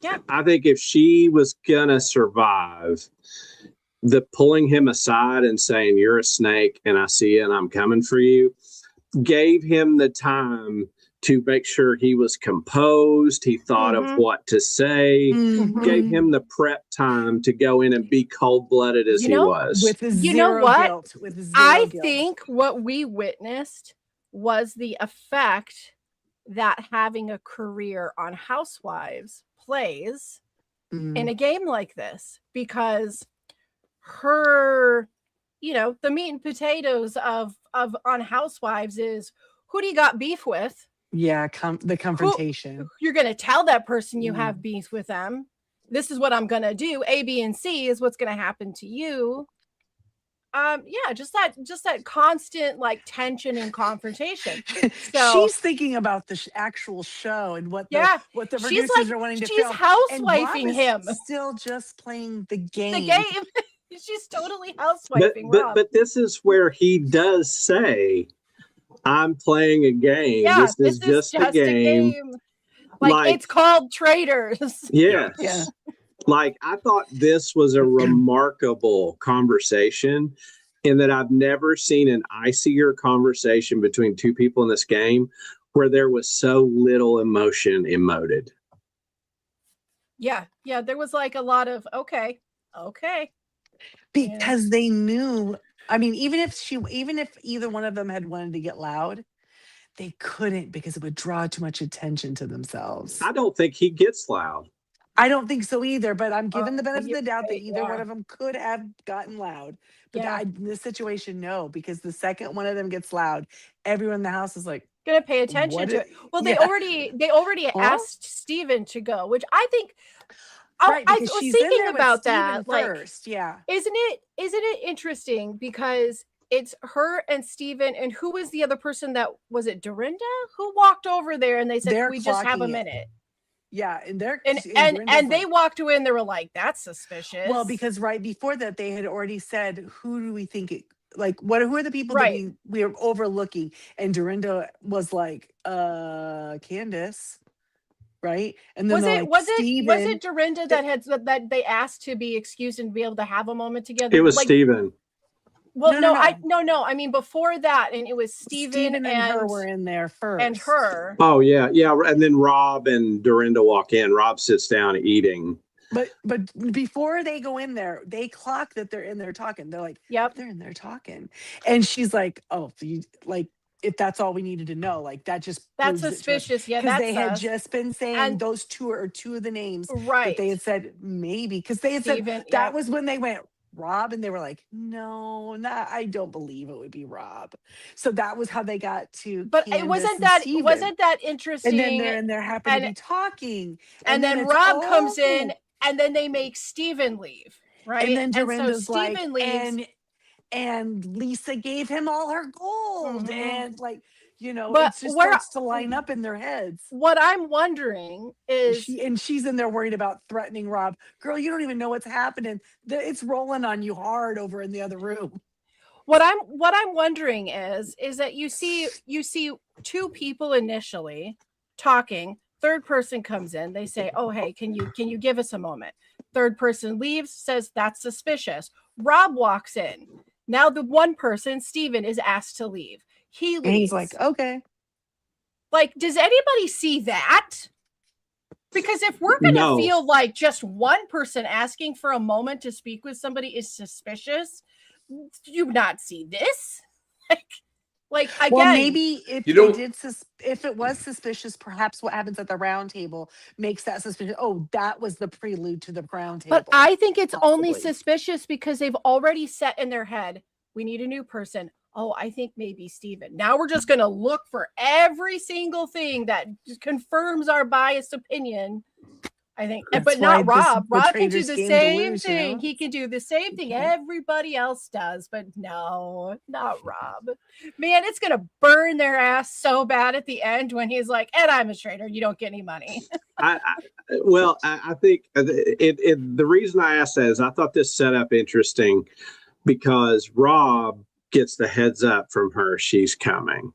Yeah. I think if she was gonna survive, the pulling him aside and saying, "You're a snake and I see you and I'm coming for you," gave him the time to make sure he was composed. He thought of what to say, gave him the prep time to go in and be cold-blooded as he was. With zero guilt. With zero I guilt. think what we witnessed was the effect that having a career on Housewives plays in a game like this, because her, the meat and potatoes of on Housewives is, who do you got beef with? Yeah, the confrontation. You're going to tell that person you have beef with them. This is what I'm going to do. A, B, and C is what's going to happen to you. Just that constant like tension and confrontation. So she's thinking about the actual show and what the producers are wanting to film. She's housewifing him. Still just playing the game. She's totally housewifing Rob. But this is where he does say, "I'm playing a game. Yeah, this is just a game. Like it's called Traitors." Yes. Yeah. Like, I thought this was a remarkable conversation in that I've never seen an icier conversation between two people in this game where there was so little emotion emoted. Yeah. There was like a lot of, okay. Because they knew, I mean, even if either one of them had wanted to get loud, they couldn't, because it would draw too much attention to themselves. I don't think he gets loud. I don't think so either, but I'm given the benefit of the doubt that either one of them could have gotten loud. But in this situation, no, because the second one of them gets loud, everyone in the house is like, gonna pay attention to it. Well, they already asked Steven to go, which I think I was thinking about that. First, isn't it interesting, because it's her and Steven, and who was the other person that was it? Dorinda, who walked over there and they said, "We just have a minute." Yeah, and they walked away and they were like, "That's suspicious." Well, because right before that, they had already said, "Who do we think it? Like, who are the people that we are overlooking?" And Dorinda was like, Candace, right? And then was it Dorinda that they asked to be excused and be able to have a moment together? It was Steven. Well, no. I mean, before that, and it was Steven and her were in there first. And her. Oh, yeah. And then Rob and Dorinda walk in. Rob sits down eating. But before they go in there, they clock that they're in there talking. They're like, "Yep, they're in there talking." And she's like, "Oh, if that's all we needed to know, like that's suspicious." Yeah, because they had just been saying those two are two of the names, right? That they had said maybe, because they had Steven, said that was when they went, Rob? And they were like, no, I don't believe it would be Rob. So that was how they got to But it Candace wasn't and that Steven. interesting? And they're happen to be talking. And then Rob comes in, and then they make Steven leave, right? And then Dorinda's Steven leaves. And Lisa gave him all her gold. And like, But it just starts to line up in their heads. What I'm wondering is, she's in there worried about threatening Rob. Girl, you don't even know what's happening. It's rolling on you hard over in the other room. What I'm wondering is that you see two people initially talking. Third person comes in. They say, "Oh, hey, can you give us a moment?" Third person leaves, says that's suspicious. Rob walks in. Now the one person, Steven, is asked to leave. He leaves. And he's like, okay. Like, does anybody see that? Because if we're going to feel like just one person asking for a moment to speak with somebody is suspicious, do you not see this? Like again, well, maybe if if it was suspicious, perhaps what happens at the round table makes that suspicious. Oh, that was the prelude to the round table. But I think it's only suspicious because they've already set in their head, we need a new person. Oh, I think maybe Steven. Now we're just going to look for every single thing that just confirms our biased opinion. I think, but not Rob. Rob can do the same thing. He can do the same thing everybody else does, but no, not Rob. Man, it's going to burn their ass so bad at the end when he's like, and I'm a traitor. You don't get any money. I think the reason I asked that is I thought this set up interesting because Rob gets the heads up from her she's coming.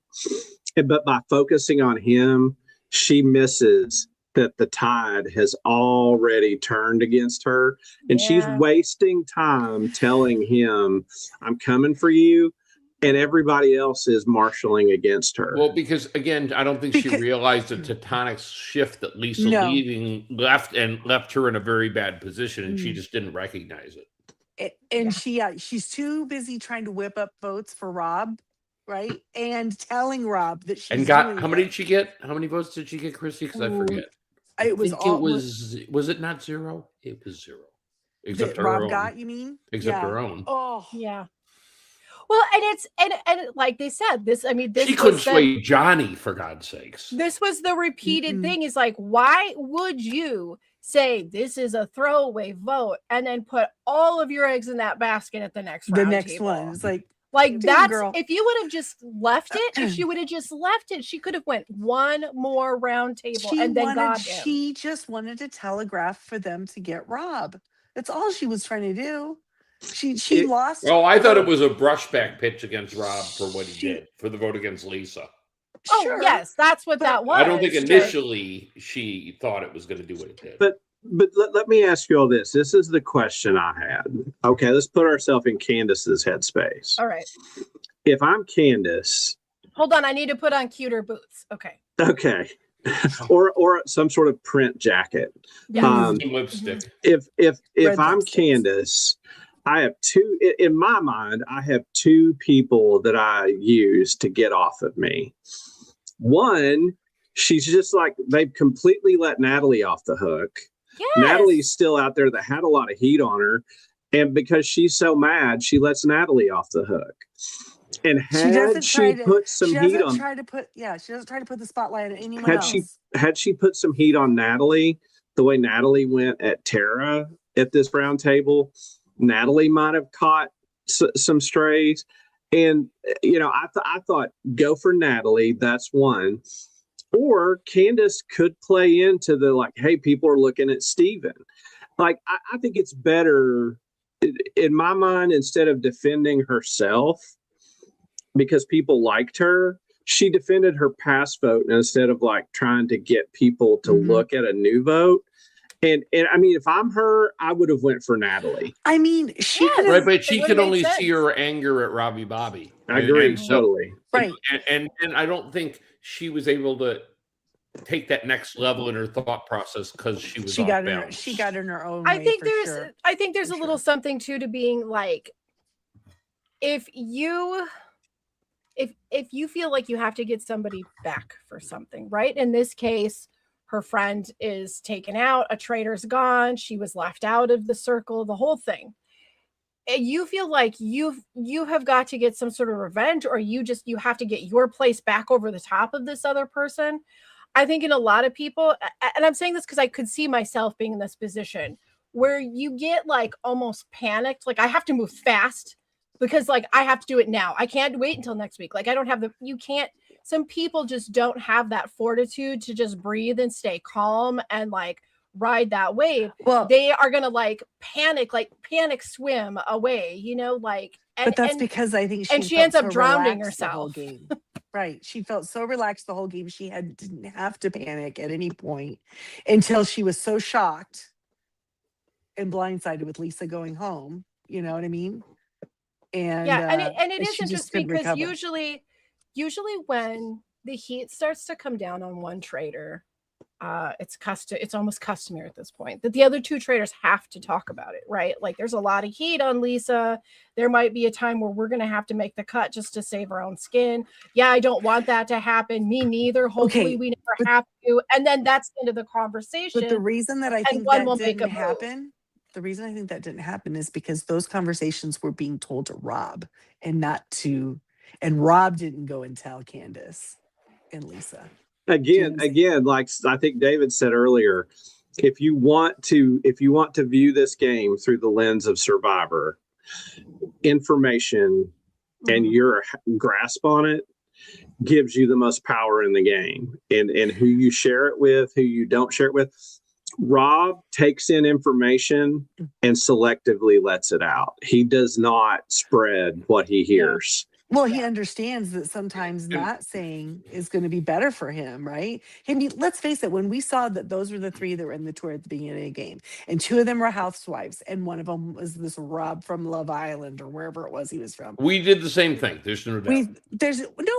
But by focusing on him, she misses that the tide has already turned against her. And she's wasting time telling him, I'm coming for you. And everybody else is marshaling against her. Well, because again, I don't think she realized the tectonic shift that Lisa left her in a very bad position, and she just didn't recognize it. And she's too busy trying to whip up votes for Rob, right? And telling Rob that she's how many did she get? How many votes did she get, Christy? Because I forget. Was it not 0? It was 0. Except her Rob own. Got, you mean? Except her own. Oh, yeah. Well, and it's and like they said, this. I mean, this she couldn't sway Johnny, for God's sakes. This was the repeated thing. Is like, why would you say this is a throwaway vote and then put all of your eggs in that basket at the next round? The next table? One is like that's girl. If you would have just left it, if she would have just left it, she could have went one more round table and then got him. She just wanted to telegraph for them to get Rob. That's all she was trying to do. She lost. Well, I thought it was a brushback pitch against Rob for what he did for the vote against Lisa. Oh, sure. Yes, that's what that was. I don't think initially she thought it was going to do what it did. But let me ask you all this. This is the question I had. Okay, let's put ourselves in Candace's headspace. All right. If I'm Candace. Hold on, I need to put on cuter boots. Okay. Okay. or some sort of print jacket. Yeah. Lipstick. If I'm Candace, I have in my mind, I have two people that I use to get off of me. One, she's just like, they've completely let Natalie off the hook. Yes. Natalie's still out there that had a lot of heat on her. And because she's so mad, she lets Natalie off the hook. And she doesn't try to put the spotlight on anyone else. Had she put some heat on Natalie, the way Natalie went at Tara at this round table, Natalie might have caught some strays. And, I thought go for Natalie. That's one. Or Candace could play into the like, hey, people are looking at Steven. Like, I think it's better in my mind, instead of defending herself because people liked her, she defended her past vote instead of like trying to get people to look at a new vote. And I mean, if I'm her, I would have went for Natalie. I mean, she right, but she could only see her anger at Robbie Bobby. I agree, totally. Right, and I don't think she was able to take that next level in her thought process because she got in her own. I think there's a little something too to being like, if you feel like you have to get somebody back for something, right? In this case, her friend is taken out, a traitor's gone, she was left out of the circle, the whole thing. you feel like you have got to get some sort of revenge, or you have to get your place back over the top of this other person. I think in a lot of people, and I'm saying this because I could see myself being in this position where you get like almost panicked. Like I have to move fast because like I have to do it now. I can't wait until next week. Like I don't have some people just don't have that fortitude to just breathe and stay calm and like ride that wave. Well, they are going to like panic swim away, but that's because I think she ends up drowning herself. The whole game. Right. She felt so relaxed the whole game. She didn't have to panic at any point until she was so shocked and blindsided with Lisa going home. You know what I mean? And yeah, and it is interesting because usually when the heat starts to come down on one trader, it's almost customary at this point that the other two traders have to talk about it, right? Like there's a lot of heat on Lisa. There might be a time where we're going to have to make the cut just to save our own skin. Yeah, I don't want that to happen. Me neither. Hopefully we never have to. And then that's the end of the conversation. But the reason that I think that didn't happen, the reason I think that didn't happen is because those conversations were being told to Rob and Rob didn't go and tell Candace and Lisa. Again, like I think David said earlier, if you want to view this game through the lens of Survivor, information and your grasp on it gives you the most power in the game, and who you share it with, who you don't share it with. Rob takes in information and selectively lets it out. He does not spread what he hears. Well, he understands that sometimes not saying is going to be better for him, right? I mean, let's face it, when we saw that those were the three that were in the tour at the beginning of the game, and two of them were housewives, and one of them was this Rob from Love Island or wherever it was he was from. We did the same thing. There's no doubt.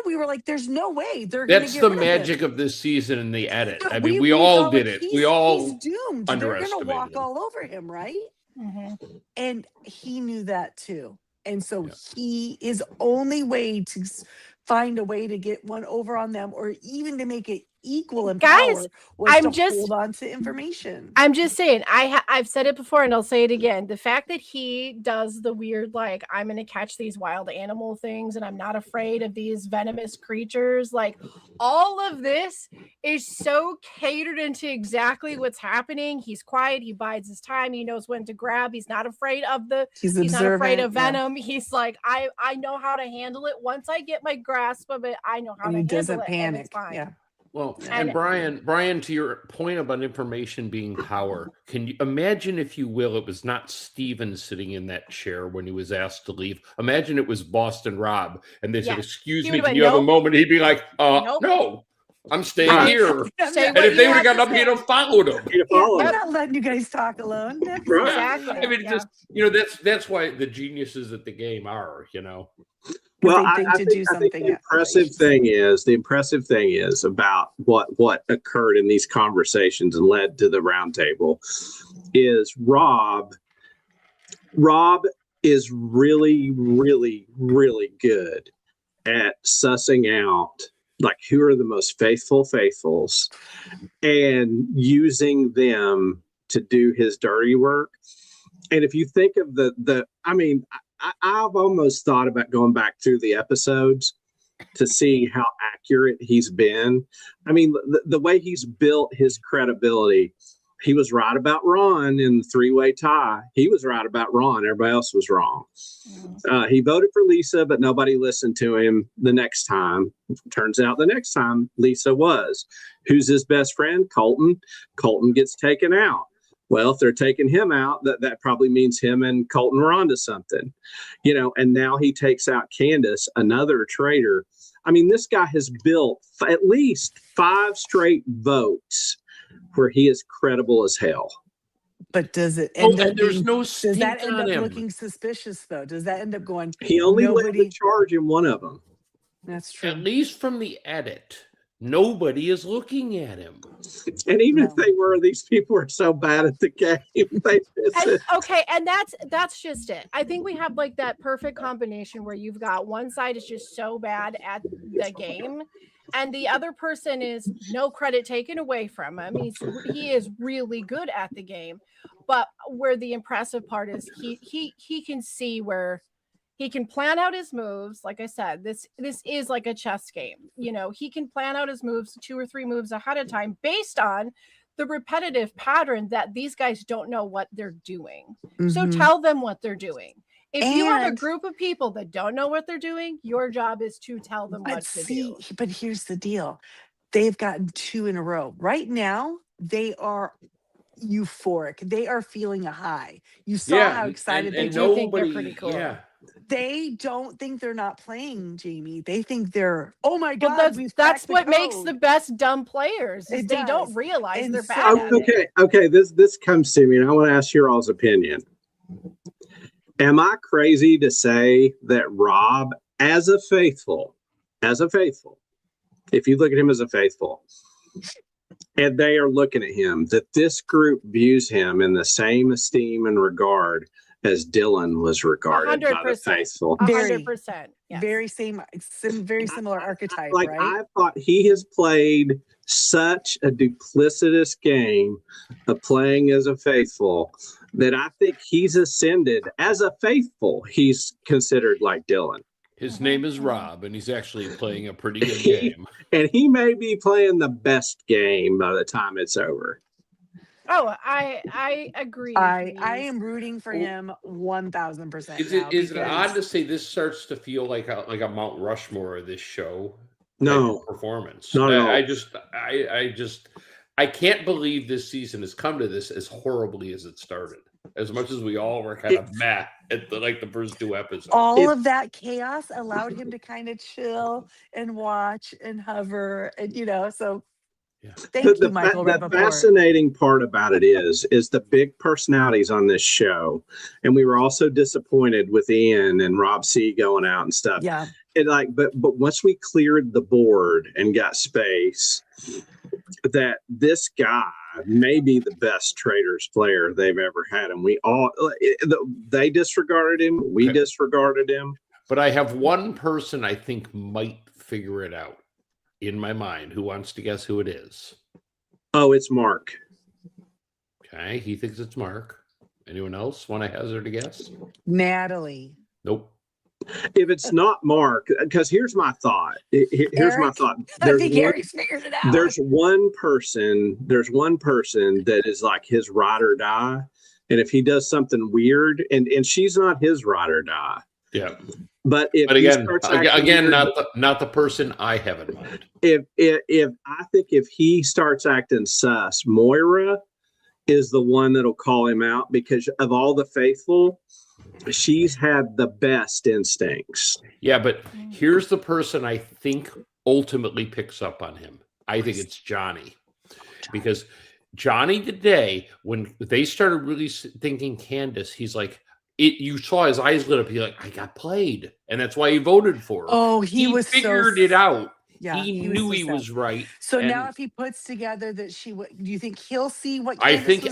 We were like, there's no way they're going to get rid of him. That's the magic of this season in the edit. I mean, we all did it. We all he's doomed. They're going to walk all over him, right? Mm-hmm. And he knew that too. And so his only way to find a way to get one over on them, or even to make it equal in power, was to hold on to information. I'm just saying, I've said it before and I'll say it again. The fact that he does the weird, like, I'm going to catch these wild animal things and I'm not afraid of these venomous creatures, like all of this is so catered into exactly what's happening. He's quiet. He bides his time. He knows when to grab. He's not afraid of he's not afraid of venom. Yeah. He's like, I know how to handle it. Once I get my grasp of it, I know how to handle it. He doesn't panic. It's fine. Yeah. Well, and Brian, to your point about information being power, can you imagine, if you will, it was not Steven sitting in that chair when he was asked to leave. Imagine it was Boston Rob, and they said, "Excuse me, can you have a moment?" He'd be like, "No, I'm staying here." And if they would have gotten up, he'd have followed him. I'm not letting you guys talk alone. Exactly. I mean, just that's why the geniuses at the game are, Well, I think the impressive thing is about what occurred in these conversations and led to the round table is Rob is really, really, really good at sussing out like who are the most faithfuls and using them to do his dirty work. And if you think of I've almost thought about going back through the episodes to see how accurate he's been. I mean, the way he's built his credibility, he was right about Ron in the three-way tie. He was right about Ron. Everybody else was wrong. He voted for Lisa, but nobody listened to him the next time. Turns out the next time Lisa was. Who's his best friend? Colton. Colton gets taken out. Well, if they're taking him out, that probably means him and Colton were onto something, and now he takes out Candace, another traitor. I mean, this guy has built at least 5 straight votes where he is credible as hell. But does it end up does that end up looking suspicious, though? Does that end up going? He only led the charge in one of them. That's true. At least from the edit. Nobody is looking at him. And even if they were, these people are so bad at the game. And that's just it. I think we have like that perfect combination where you've got one side is just so bad at the game, and the other person is no credit taken away from him. He is really good at the game. but where the impressive part is, he can see where he can plan out his moves. Like I said, this is like a chess game. You know, he can plan out his moves 2 or 3 moves ahead of time based on the repetitive pattern that these guys don't know what they're doing. So tell them what they're doing. If you have a group of people that don't know what they're doing, your job is to tell them what to do. But here's the deal. They've gotten 2 in a row. Right now, they are euphoric. They are feeling a high. You saw how excited they do. Think they're pretty cool. Yeah. They don't think they're not playing, Jamie. They think they're, oh my God. Well, that's what makes the best dumb players. They don't realize they're bad. Okay. This comes to me, and I want to ask your all's opinion. Am I crazy to say that Rob, as a faithful, if you look at him as a faithful, and they are looking at him, that this group views him in the same esteem and regard as Dylan was regarded 100%, by the faithful? 100%. Yes. Very similar archetype, right? I thought he has played such a duplicitous game of playing as a faithful that I think he's ascended as a faithful. He's considered like Dylan. His name is Rob, and he's actually playing a pretty good game. And he may be playing the best game by the time it's over. Oh, I agree. I am rooting for him 1,000%. Is it odd to say this starts to feel like a Mount Rushmore of this show? No performance. Not at all. I can't believe this season has come to this as horribly as it started. As much as we all were kind of mad at the first 2 episodes. All of that chaos allowed him to kind of chill and watch and hover, and so. Yeah. Thank you, Michael. The fascinating part about it is the big personalities on this show, and we were also disappointed with Ian and Rob C going out and stuff. Yeah, but once we cleared the board and got space, that this guy may be the best Traitors player they've ever had, and they disregarded him. We disregarded him. But I have one person I think might figure it out. In my mind, who wants to guess who it is? Oh, it's Mark. Okay, he thinks it's Mark. Anyone else want to hazard a guess? Natalie. Nope. If it's not Mark, because here's my thought. Here's my thought. I think Eric's figured it out. There's one person that is like his ride or die, and if he does something weird, and she's not his ride or die. Yeah. But again, not the person I have in mind. If he starts acting sus, Moira is the one that'll call him out, because of all the faithful, she's had the best instincts. Yeah, but here's the person I think ultimately picks up on him. I think it's Johnny, because Johnny today, when they started really thinking Candace, he's like. You saw his eyes lit up. He's like, I got played. And that's why he voted for her. Oh, he figured it out. Yeah, he knew he was right. So now if he puts together that do you think he'll see what I think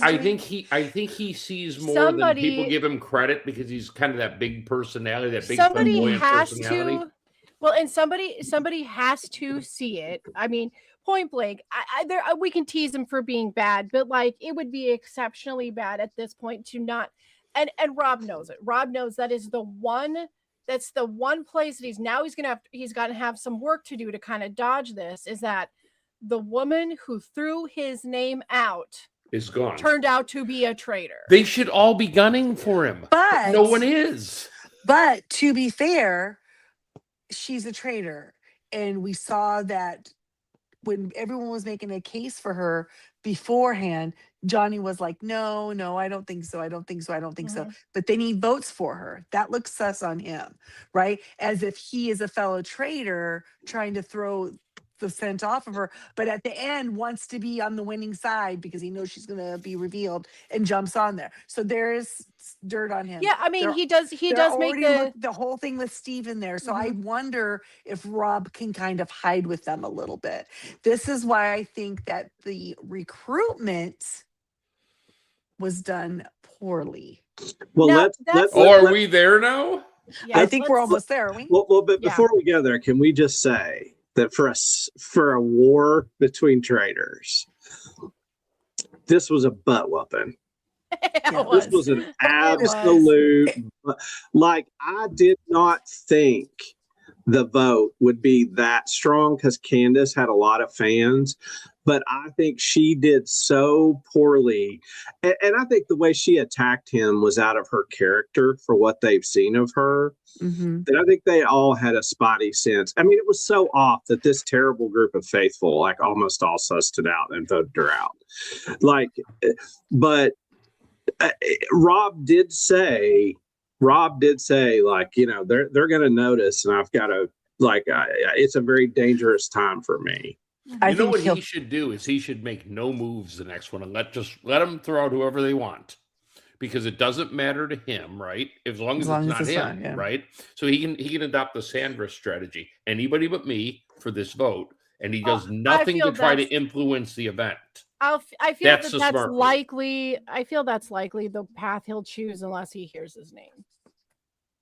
he sees more than people give him credit, because he's kind of that big personality, that big flamboyant personality. And somebody has to see it. I mean, point blank, we can tease him for being bad, but like it would be exceptionally bad at this point to not. And Rob knows it. Rob knows that's the one place that he's got to have some work to do to kind of dodge this, is that the woman who threw his name out is gone. Turned out to be a traitor. They should all be gunning for him. But no one is. But to be fair, she's a traitor. And we saw that when everyone was making a case for her beforehand, Johnny was like, no, I don't think so. I don't think so. But they need votes for her. That looks sus on him, right? As if he is a fellow traitor trying to throw the scent off of her, but at the end wants to be on the winning side because he knows she's going to be revealed and jumps on there. So there is dirt on him. Yeah, I mean, he does make the whole thing with Steve in there. So I wonder if Rob can kind of hide with them a little bit. This is why I think that the recruitment was done poorly. Well, are we there now? Yeah, I think we're almost there, are we? Well, but before we go there, can we just say that for a war between traitors, this was a butt whooping. This was an absolute, like, I did not think the vote would be that strong because Candace had a lot of fans, but I think she did so poorly. And I think the way she attacked him was out of her character for what they've seen of her. That I think they all had a spotty sense. I mean, it was so off that this terrible group of faithful, like, almost all sussed it out and voted her out. Like, but Rob did say, like, you know, they're going to notice, and I've got to, like, it's a very dangerous time for me. You know what he should do is he should make no moves the next one and let them throw out whoever they want, because it doesn't matter to him, right? As long as it's not him, right? So he can adopt the Sandra strategy, anybody but me for this vote, and he does nothing to try to influence the event. I feel that's likely. I feel that's likely the path he'll choose unless he hears his name.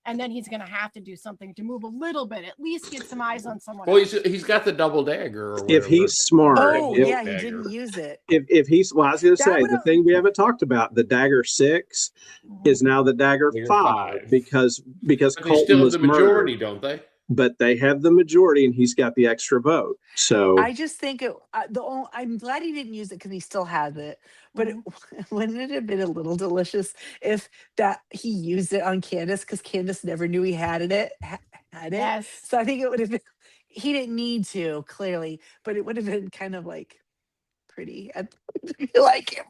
And then he's going to have to do something to move a little bit, at least get some eyes on someone. Well, he's got the double dagger. Or if he's smart. He didn't use it. If he's, well, I was going to say, the thing we haven't talked about, the dagger 6 is now the dagger 5 because Colton still have was the majority, murdered. Don't they? But they have the majority, and he's got the extra vote. So I just think I'm glad he didn't use it because he still has it. But wouldn't it have been a little delicious if that he used it on Candace, because Candace never knew he had it. Yes. So I think it would have been. He didn't need to, clearly, but it would have been kind of like pretty. I like him.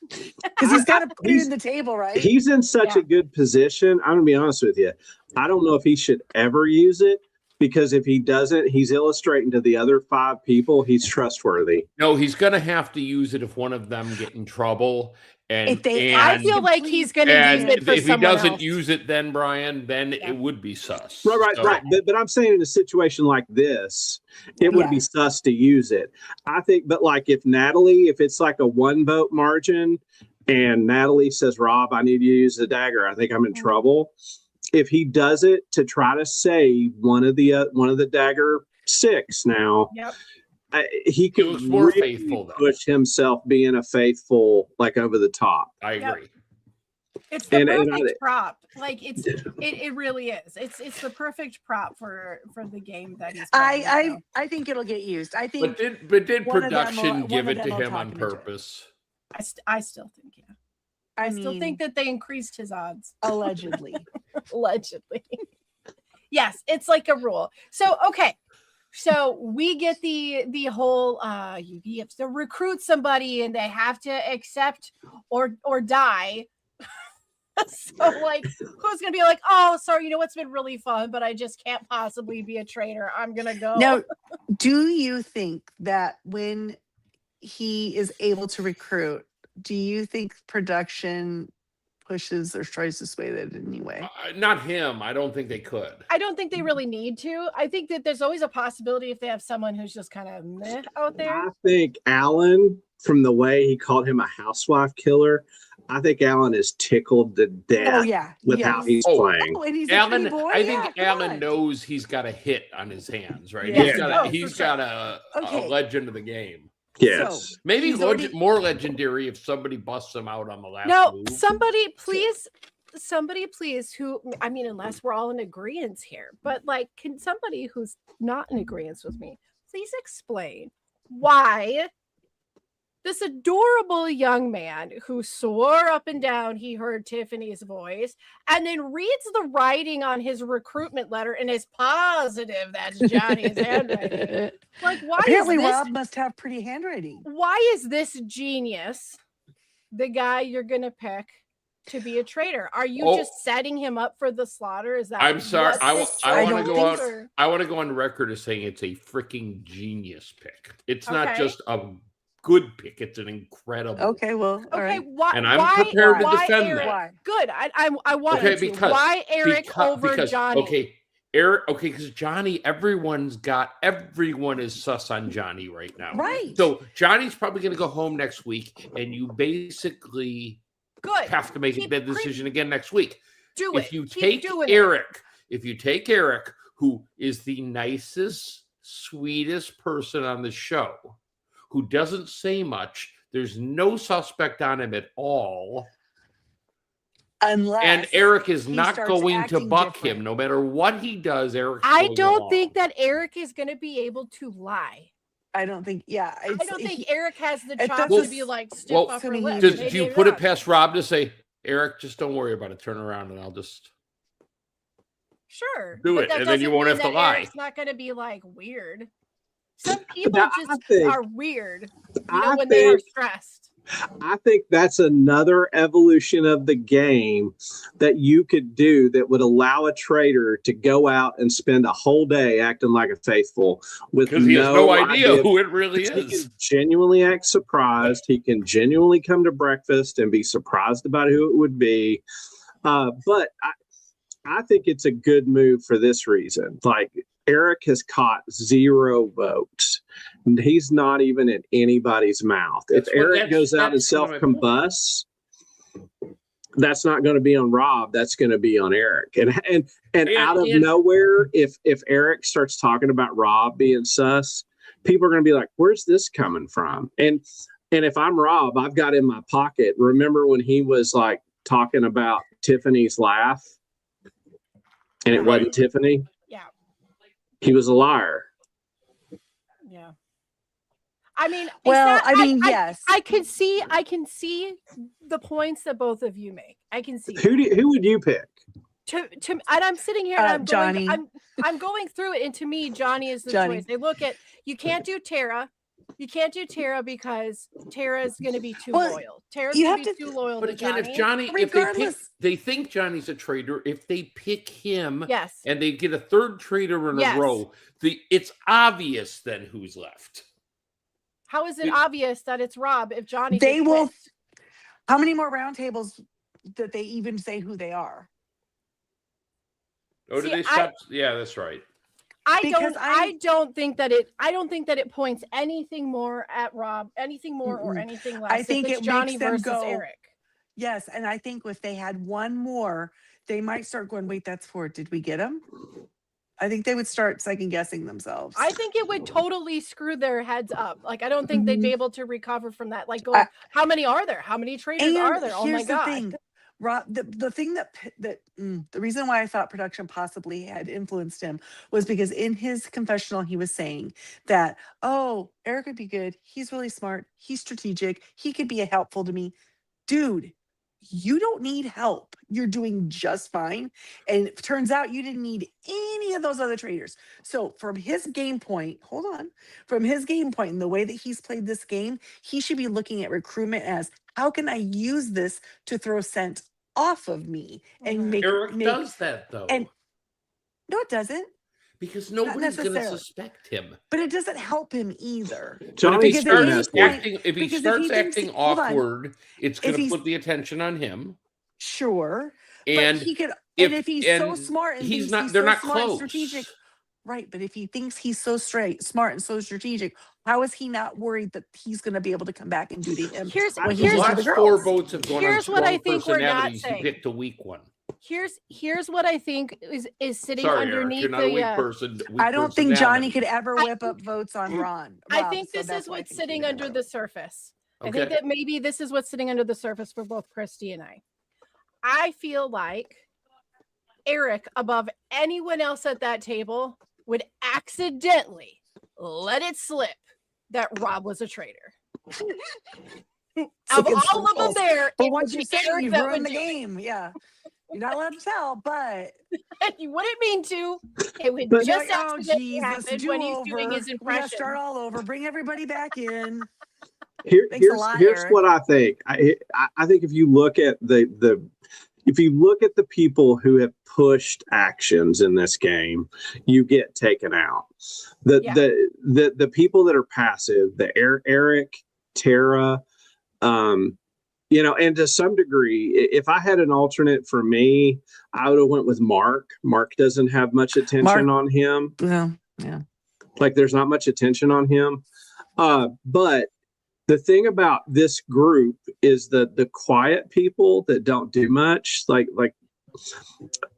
Because he's got to put it in the table, right? He's in such a good position. I'm going to be honest with you. I don't know if he should ever use it, because if he doesn't, he's illustrating to the other 5 people he's trustworthy. No, he's going to have to use it if one of them get in trouble. And I feel like he's going to use it for if someone he doesn't else. Use it, then Brian, it would be sus. Right. But I'm saying in a situation like this, it would be sus to use it. I think, but like if it's like a 1 vote margin, and Natalie says, "Rob, I need you to use the dagger. I think I'm in trouble." If he does it to try to save one of the dagger 6 now. Yep. He could more really faithful, push himself being a faithful, like, over the top. I agree. It's the perfect prop. Like it really is. It's the perfect prop for the game that he's playing. I think it'll get used. I think. But did production give it to him on purpose? I still think I still think that they increased his odds. Allegedly. Allegedly. Yes, it's like a rule. So okay. So we get the whole you have to recruit somebody and they have to accept or die. So like, who's gonna be like, oh, sorry, you know what's been really fun, but I just can't possibly be a traitor. I'm gonna go. Now, do you think that when he is able to recruit, do you think production pushes or tries to sway that in any way? Not him. I don't think they could. I don't think they really need to. I think that there's always a possibility if they have someone who's just kind of meh out there. I think Alan, from the way he called him a housewife killer, I think Alan is tickled to death with how he's playing. And he's Alan, a boy? I think Alan knows he's got a hit on his hands, right? Yeah. He's got a legend of the game. Yes. So, maybe more legendary if somebody busts him out on the last move. Somebody please, who, I mean, unless we're all in agreement here, but like, can somebody who's not in agreement with me please explain why this adorable young man who swore up and down he heard Tiffany's voice and then reads the writing on his recruitment letter and is positive that's Johnny's handwriting. Like, why apparently is this, Rob must have pretty handwriting. Why is this genius the guy you're going to pick to be a traitor? Are you just setting him up for the slaughter? Is that? I'm sorry. I want to go out. I want to go on record as saying it's a freaking genius pick. It's not just a good pick. It's an incredible. Okay, well, all right. Why? And I'm prepared to defend Eric? that. Good. I want you to. Why Eric over Johnny? Okay, Eric. Okay, because Johnny. Everyone is sus on Johnny right now. Right. So Johnny's probably going to go home next week, and you basically have to make that decision again next week. If you take Eric, who is the nicest, sweetest person on the show, who doesn't say much, there's no suspect on him at all. Unless Eric is he not starts going to acting buck different. him. No matter what he does, Eric. I don't think that Eric is going to be able to lie. I don't think. Yeah, I don't think Eric has the chops that's to be like stiff well, upper lip. do Maybe you not. put it past Rob to say, Eric, just don't worry about it. Turn around and I'll just Sure. do but it, that and then you doesn't won't mean have to that lie. Eric's not going to be like weird. Some people Now, just are weird, I when they are think- stressed. I think that's another evolution of the game that you could do that would allow a traitor to go out and spend a whole day acting like a faithful with Because he has no idea who it really He is. can genuinely act surprised. He can genuinely come to breakfast and be surprised about who it would be. But I think it's a good move for this reason. Like, Eric has caught 0 votes. He's not even in anybody's mouth. If Eric goes out and self-combusts, that's not going to be on Rob. That's going to be on Eric. And out of nowhere, if Eric starts talking about Rob being sus, people are going to be like, "Where's this coming from?" And if I'm Rob, I've got in my pocket. Remember when he was like talking about Tiffany's laugh, and it wasn't Tiffany? Yeah. He was a liar. Yeah. I mean, yes. I can see the points that both of you make. I can see. Who would you pick? And I'm sitting here and I'm Johnny. I'm going through it, and to me, Johnny is the choice. They look at, you can't do Tara. You can't do Tara because Tara is going to be too loyal. Tara's going to be too loyal. But to again, Johnny. if they think Johnny's a traitor, if they pick him, yes, and they get a third traitor in a row, it's obvious then who's left. How is it obvious that it's Rob if Johnny? They will. How many more roundtables that they even say who they are? Oh, did they stop? Yeah, that's right. I don't think that it points anything more at Rob, anything more or anything less. I think it's it Johnny makes them versus go, Eric. Yes, and I think if they had one more, they might start going, "Wait, that's 4. Did we get him?" I think they would start second guessing themselves. I think it would totally screw their heads up. Like, I don't think they'd be able to recover from that. Like, going, how many are there? How many traitors are there? Oh my God. Thing. Rob, the thing the reason why I thought production possibly had influenced him was because in his confessional he was saying that, oh, Eric would be good. He's really smart. He's strategic. He could be helpful to me. Dude, you don't need help. You're doing just fine. And it turns out you didn't need any of those other traitors. So from his game point, from his game point and the way that he's played this game, he should be looking at recruitment as, how can I use this to throw scent off of me and make Eric does that though. And no, it doesn't. Because nobody's going to suspect him. But it doesn't help him either. If he starts acting awkward, it's going to put the attention on him. Sure. And but he could, if he's so smart and they're not close. Strategic, right? But if he thinks he's so smart and so strategic, how is he not worried that he's going to be able to come back and do to him? Here's the last 4 votes have gone on what I think we're not saying. He picked a weak one. Here's what I think is sitting underneath Eric, you're not a weak person. I don't think Johnny could ever whip up votes on Rob. I think this is what's sitting under the surface. Okay. I think that maybe this is what's sitting under the surface for both Christy and I. I feel like Eric, above anyone else at that table, would accidentally let it slip that Rob was a traitor. Of all of them there, but once you say it, you ruined the game. Yeah. You're not allowed to tell, but you wouldn't mean to. It would just accidentally happen when he's doing his impression. Start all over. Bring everybody back in. Here's what I think. I think if you look at the people who have pushed actions in this game, you get taken out. The people that are passive, the Eric, Tara, and to some degree, if I had an alternate for me, I would have went with Mark. Mark doesn't have much attention on him. Yeah. Like, there's not much attention on him. But the thing about this group is that the quiet people that don't do much, like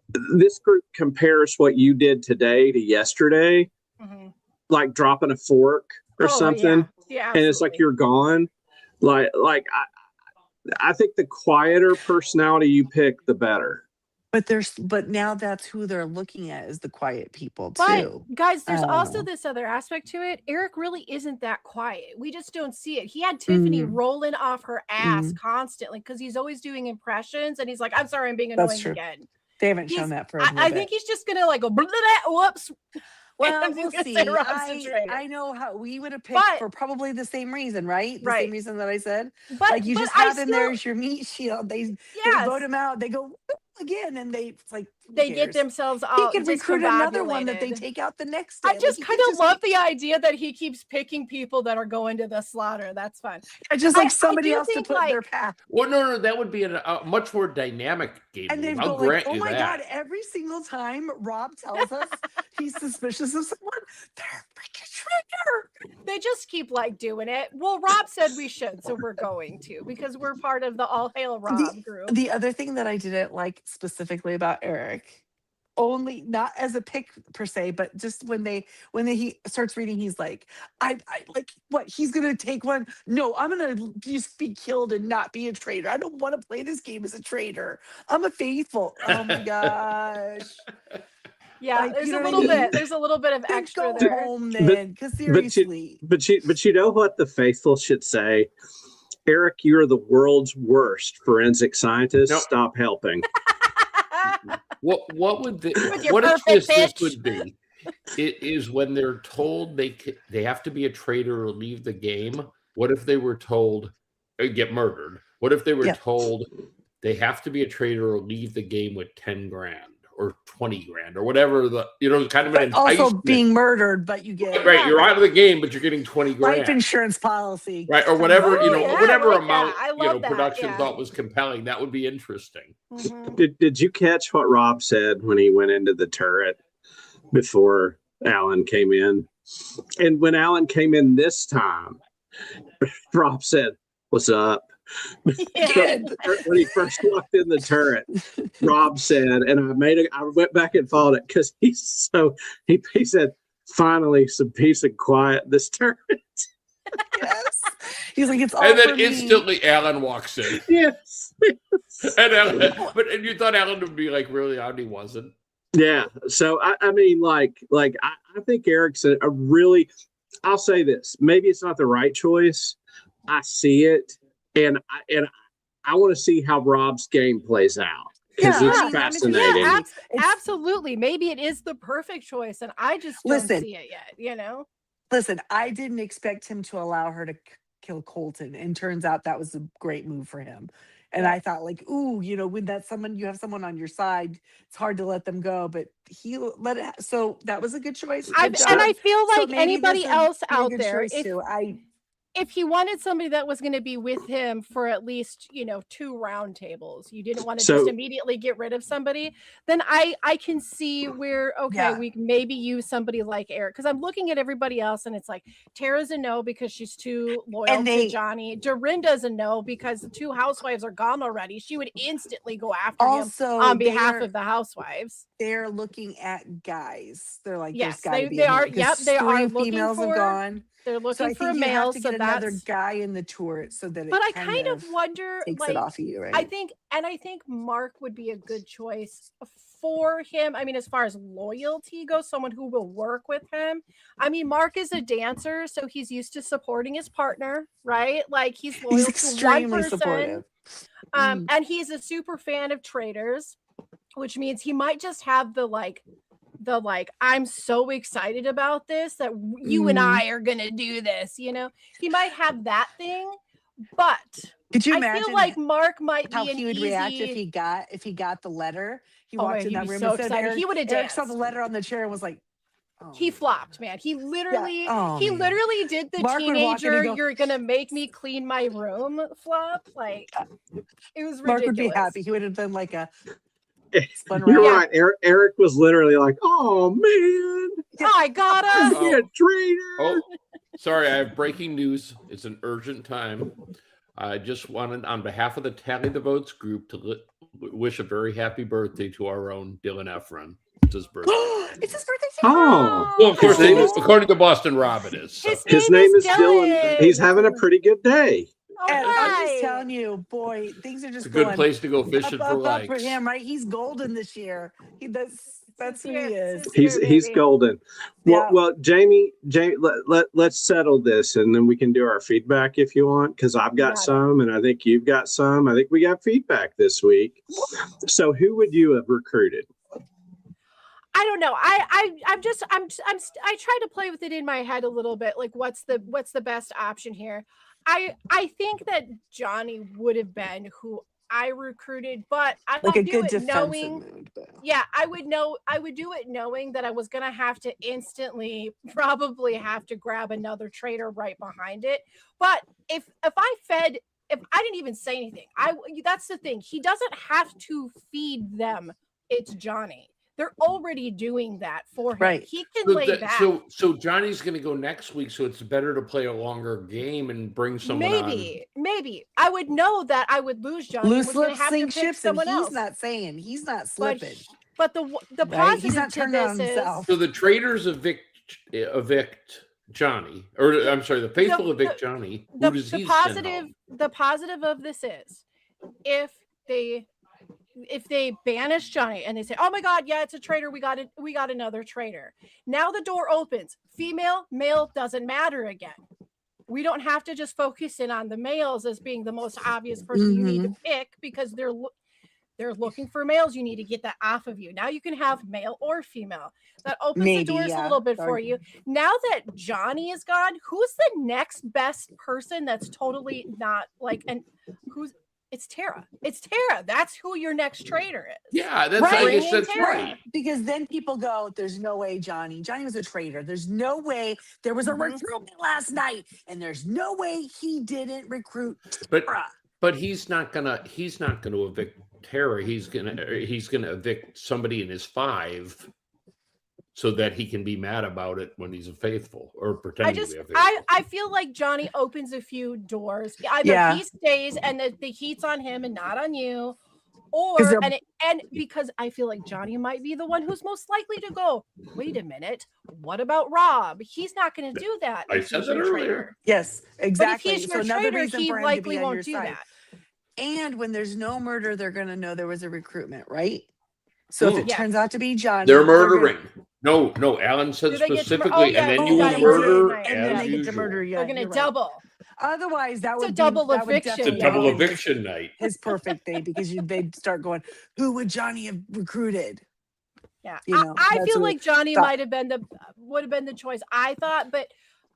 this group compares what you did today to yesterday, like dropping a fork or something. Yeah, and it's like you're gone. Like I think the quieter personality you pick, the better. But now that's who they're looking at, is the quiet people too. But guys, there's also this other aspect to it. Eric really isn't that quiet. We just don't see it. He had Tiffany rolling off her ass constantly because he's always doing impressions, and he's like, "I'm sorry, I'm being annoying again." They haven't shown that for. I think he's just gonna like go, whoops. Well, we'll see. I know how we would have picked for probably the same reason, right? The same reason that I said. But like you just have him there as your meat shield. They vote him out. They go again, and it's like they get themselves out. He could recruit another one that they take out the next day. I just kind of love the idea that he keeps picking people that are going to the slaughter. That's fun. Just like somebody else to put in their path. Well, no, that would be a much more dynamic game. And they'd go like, "Oh my god!" Every single time Rob tells us he's suspicious of someone, they're freaking trigger. They just keep like doing it. Well, Rob said we should, so we're going to because we're part of the All Hail Rob group. The other thing that I didn't like specifically about Eric, only not as a pick per se, but just when he starts reading, he's like, I like what he's gonna take one. No, I'm gonna just be killed and not be a traitor. I don't want to play this game as a traitor. I'm a faithful. Oh my gosh. Yeah, like, there's a little bit of extra there. Home, then, because seriously. But you know what the faithful should say? Eric, you're the world's worst forensic scientist. Nope. Stop helping. What would what if this would be? It is when they're told they have to be a traitor or leave the game. What if they were told get murdered? What if they were told they have to be a traitor or leave the game with 10 grand or 20 grand or whatever kind of an enticement. Also being murdered, but you get you're out of the game, but you're getting 20 grand. Life insurance policy, right? Or whatever whatever amount production thought was compelling. That would be interesting. Mm-hmm. Did you catch what Rob said when he went into the turret before Alan came in? And when Alan came in this time, Rob said, "What's up?" When he first walked in the turret, Rob said, and I went back and followed it because he said, "Finally, some peace and quiet this turret." Yes, he's like, "It's all." And then instantly, Alan walks in. Yes, and you thought Alan would be like really out, he wasn't. Yeah, so I mean, I think Eric's a really. I'll say this: maybe it's not the right choice. I see it. And I want to see how Rob's game plays out because it's fascinating. Absolutely. Maybe it is the perfect choice, and I just don't see it yet, Listen, I didn't expect him to allow her to kill Colton, and turns out that was a great move for him. And I thought, like, ooh, when you have someone on your side, it's hard to let them go, but he let it. So that was a good choice. And I feel like anybody else out there, if he wanted somebody that was going to be with him for at least 2 round tables, you didn't want to just immediately get rid of somebody, then I can see where we maybe use somebody like Eric, because I'm looking at everybody else and it's like Tara's a no because she's too loyal to Johnny. Dorinda's a no because the 2 housewives are gone already. She would instantly go after him on behalf of the housewives. They're looking at guys. They're like, yes, they are. Yep, they are looking females have gone. They're looking for a male, have to get another guy in the turret so that. But I kind of wonder, takes it off of you, right? I think Mark would be a good choice for him. I mean, as far as loyalty goes, someone who will work with him. I mean, Mark is a dancer, so he's used to supporting his partner, right? Like he's loyal to one person. Supportive. And he's a super fan of Traitors, which means he might just have the I'm so excited about this that you and I are gonna do this, he might have that thing, but could you imagine? I feel like Mark might how be he would react if he got the letter. He walked in that room and said, Eric, he would have Eric saw the letter on the chair and was like, he flopped, man. He literally did the Mark teenager "you're gonna make me clean my room" flop. Like it was ridiculous. Mark would be happy. He would have done like a. You're right. Eric was literally like, "Oh man, I got us." A traitor. Oh, sorry, I have breaking news. It's an urgent time. I just wanted, on behalf of the Tally the Votes group, to wish a very happy birthday to our own Dylan Efron. It's his birthday. It's his birthday. Oh, well, of course, according to Boston Rob, it is. So. His name is Dylan. He's having a pretty good day. And I'm just right. telling you, boy, things are It's just a good going place to go fishing up, for up, likes. up for him, right? He's golden this year. That's who he is. He's golden. Yeah. Well, Jamie, let's settle this, and then we can do our feedback if you want, because I've got some, and I think you've got some. I think we got feedback this week. So, who would you have recruited? I don't know. I try to play with it in my head a little bit. Like, what's the best option here? I think that Johnny would have been who I recruited, but I like would a do good it knowing. mood, but... Yeah, I would do it knowing that I was gonna have to instantly probably have to grab another traitor right behind it. But if I didn't even say anything, that's the thing. He doesn't have to feed them. It's Johnny. They're already doing that for him. Right. He can lay back. So Johnny's going to go next week, so it's better to play a longer game and bring someone on. Maybe. I would know that I would lose Johnny. Loose lips have sink to pick ships, and someone else. he's not saying. He's not slipping. But the right? positive He's not to turning on this himself. So the traitors evict Johnny, or I'm sorry, the faithful evict Johnny. Who does he send home? The positive of this is if they banish Johnny and they say, "Oh my God, yeah, it's a traitor. We got another traitor." Now the door opens. Female, male doesn't matter again. We don't have to just focus in on the males as being the most obvious person you need to pick, because they're looking for males. You need to get that off of you. Now you can have male or female. That opens the doors a little bit for you. Now that Johnny is gone, who's the next best person that's totally not like It's Tara. It's Tara. That's who your next traitor is. Yeah, that's right. I guess that's right. Because then people go, "There's no way Johnny was a traitor. There's no way there was a recruitment last night, and there's no way he didn't recruit Tara." But he's not gonna evict Tara. He's gonna evict somebody in his 5, so that he can be mad about it when he's a faithful or pretending to be a faithful. I feel like Johnny opens a few doors. Either he stays and the heat's on him and not on you, or and because I feel like Johnny might be the one who's most likely to go, "Wait a minute, what about Rob? He's not going to do that." I said that earlier. Yes, exactly. But if he's your traitor, he likely won't do that. And when there's no murder, they're going to know there was a recruitment, right? So if it turns out to be Johnny, they're murdering. No, Alan said specifically, and then you will murder, and then they get to murder. Yeah, they're going to double. Otherwise, that would be double eviction. It's a double eviction night. His perfect day, because they'd start going, "Who would Johnny have recruited?" Yeah, I feel like Johnny would have been the choice. I thought, but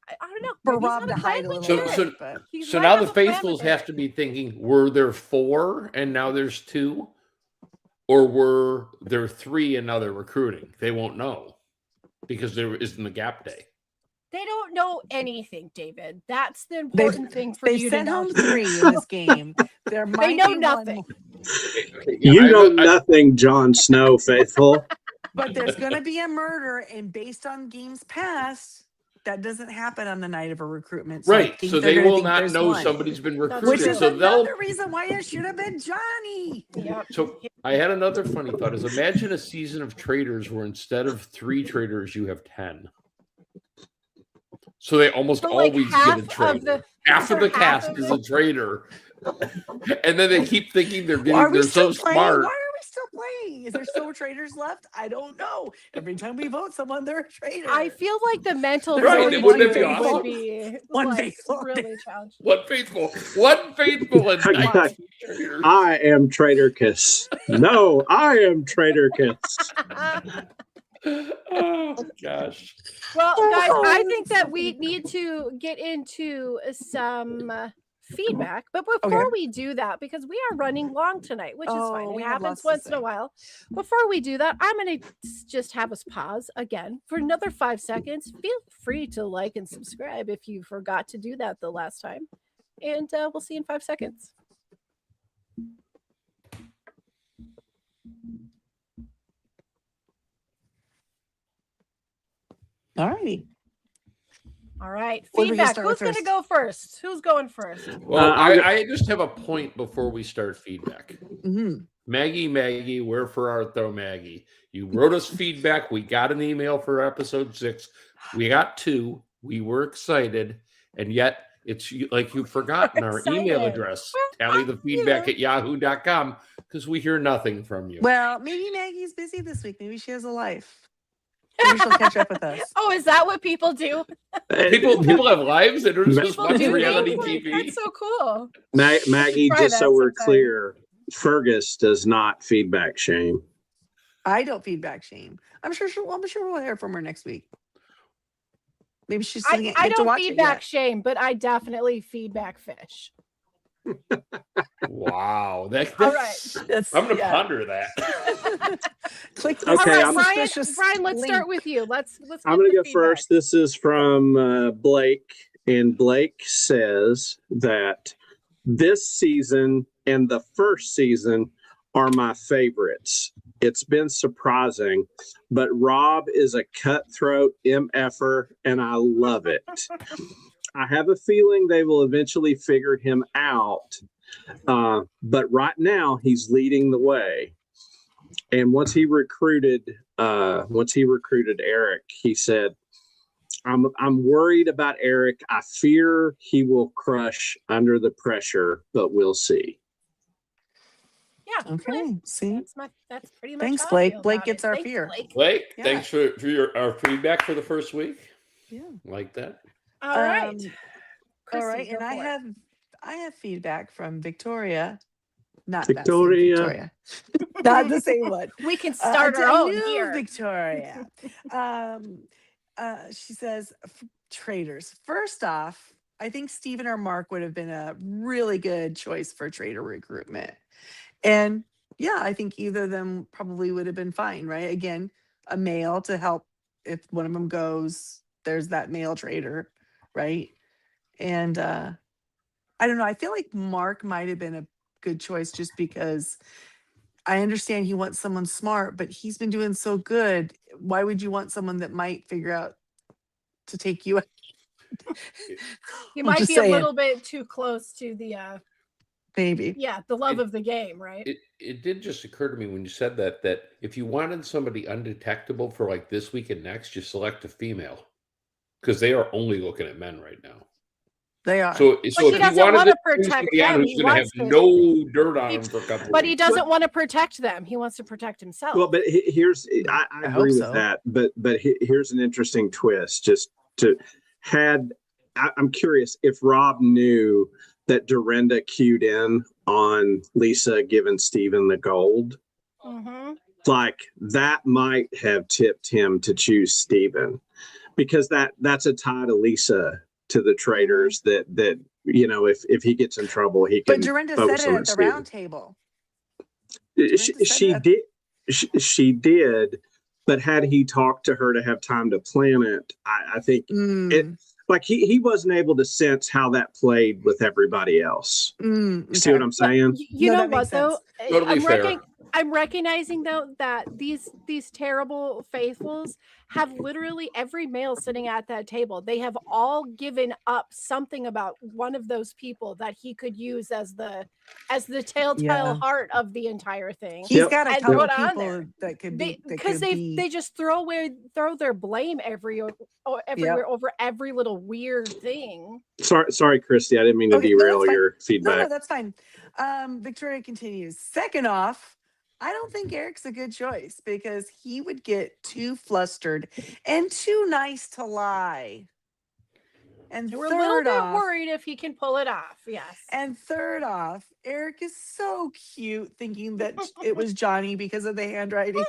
I don't know. For Rob to hide a little bit. So now the faithfuls have to be thinking: were there 4 and now there's 2, or were there 3 and now they're recruiting? They won't know because there isn't a gap day. They don't know anything, David. That's the important thing for you to know. They sent home 3 in this game. They know nothing. You know nothing, Jon Snow, faithful. But there's going to be a murder, and based on games past, that doesn't happen on the night of a recruitment. So right. So they will not know somebody's been recruited. Which is so another reason why it should have been Johnny. Yep. So I had another funny thought: is imagine a season of Traitors where instead of 3 traitors, you have 10. So they almost always get a traitor. Half of the cast is a traitor. And then they keep thinking they're so smart. Why are we still playing? Is there still traitors left? I don't know. Every time we vote someone, they're a traitor. I feel like the mental wouldn't it be awesome? would be really challenging. One faithful and 19 traitors. I am Traitorcus. No, I am Traitorcus. Oh gosh. Well, guys, I think that we need to get into some feedback, but before we do that, because we are running long tonight, which is fine. It happens once in a while. Before we do that, I'm going to just have us pause again for another 5 seconds. Feel free to like and subscribe if you forgot to do that the last time. And we'll see you in 5 seconds. All righty. All right. Feedback. Who's going to go first? Who's going first? Well, I just have a point before we start feedback. Mm-hmm. Maggie, where for art thou, Maggie? You wrote us feedback. We got an email for episode 6. We got 2. We were excited. And yet It's like you've forgotten our email address, tallythefeedback@yahoo.com, because we hear nothing from you. Well, maybe Maggie's busy this week. Maybe she has a life. Maybe she'll catch up with us. Oh, is that what people do? People have lives and are just People watch do reality things? TV. That's so cool. Maggie, Try just so that we're sometime. clear, Fergus does not feedback shame. I don't feedback shame. I'm sure we'll hear from her next week. Maybe she's still get I to don't watch feedback it shame, but I definitely feedback fish. Wow. All right. That's, I'm going to ponder that. Click Okay, All right, I'm- Brian, let's start with you. Let's I'm going to go first. This is from Blake, and Blake says that this season and the first season are my favorites. It's been surprising, but Rob is a cutthroat MFer, and I love it. I have a feeling they will eventually figure him out, but right now he's leading the way. And once he recruited Eric, he said, I'm worried about Eric. I fear he will crush under the pressure, but we'll see. Yeah. Okay. See? That's pretty much. Thanks, how I Blake. feel Blake about gets it. our Thanks, fear. Blake, Yeah. thanks for our feedback for the first week. Yeah. Like that. All right. All Chrissy, right. go And I for it. have feedback from Victoria. Not Victoria. that same Victoria. Not the same one. We can start our A own new here. Victoria. She says, Traitors. First off, I think Stephen or Mark would have been a really good choice for traitor recruitment. And yeah, I think either of them probably would have been fine, right? Again, a male to help if one of them goes, there's that male traitor, right? And I don't know. I feel like Mark might have been a good choice just because I understand he wants someone smart, but he's been doing so good. Why would you want someone that might figure out to take you out? You I'm might just be saying. a little bit too close to the Maybe. yeah, the love of the game, right? It did just occur to me when you said that if you wanted somebody undetectable for like this week and next, you select a female, because they are only looking at men right now. They are. So he if you doesn't wanted wanna to choose protect the them, who's he going to have wants to- no dirt on him for a couple But of he weeks. doesn't want to protect them. He wants to protect himself. Well, but here's I I agree hope with so. that, but here's an interesting twist. Just to I'm curious if Rob knew that Dorinda cued in on Lisa giving Steven the gold. Mm-hmm. Like that might have tipped him to choose Steven, because that's a tie to Lisa, to the traitors, that you know, if he gets in trouble, he can. But Dorinda said focus it on at the Steven. round table. She did, but had he talked to her to have time to plan it, I think it. Like he wasn't able to sense how that played with everybody else. You see what I'm saying? You No, know that makes what though? sense. Totally fair. I'm recognizing though that these terrible faithfuls have literally every male sitting at that table. They have all given up something about one of those people that he could use as the telltale heart of the entire thing. He's got a And couple put on people there. that could be Because they just throw their blame everywhere over every little weird thing. Sorry, Christy. I didn't mean to derail your feedback. No, that's fine. Victoria continues. Second off, I don't think Eric's a good choice because he would get too flustered and too nice to lie. And we're a little bit worried if he can pull it off. Yes. And third off, Eric is so cute thinking that it was Johnny because of the handwriting.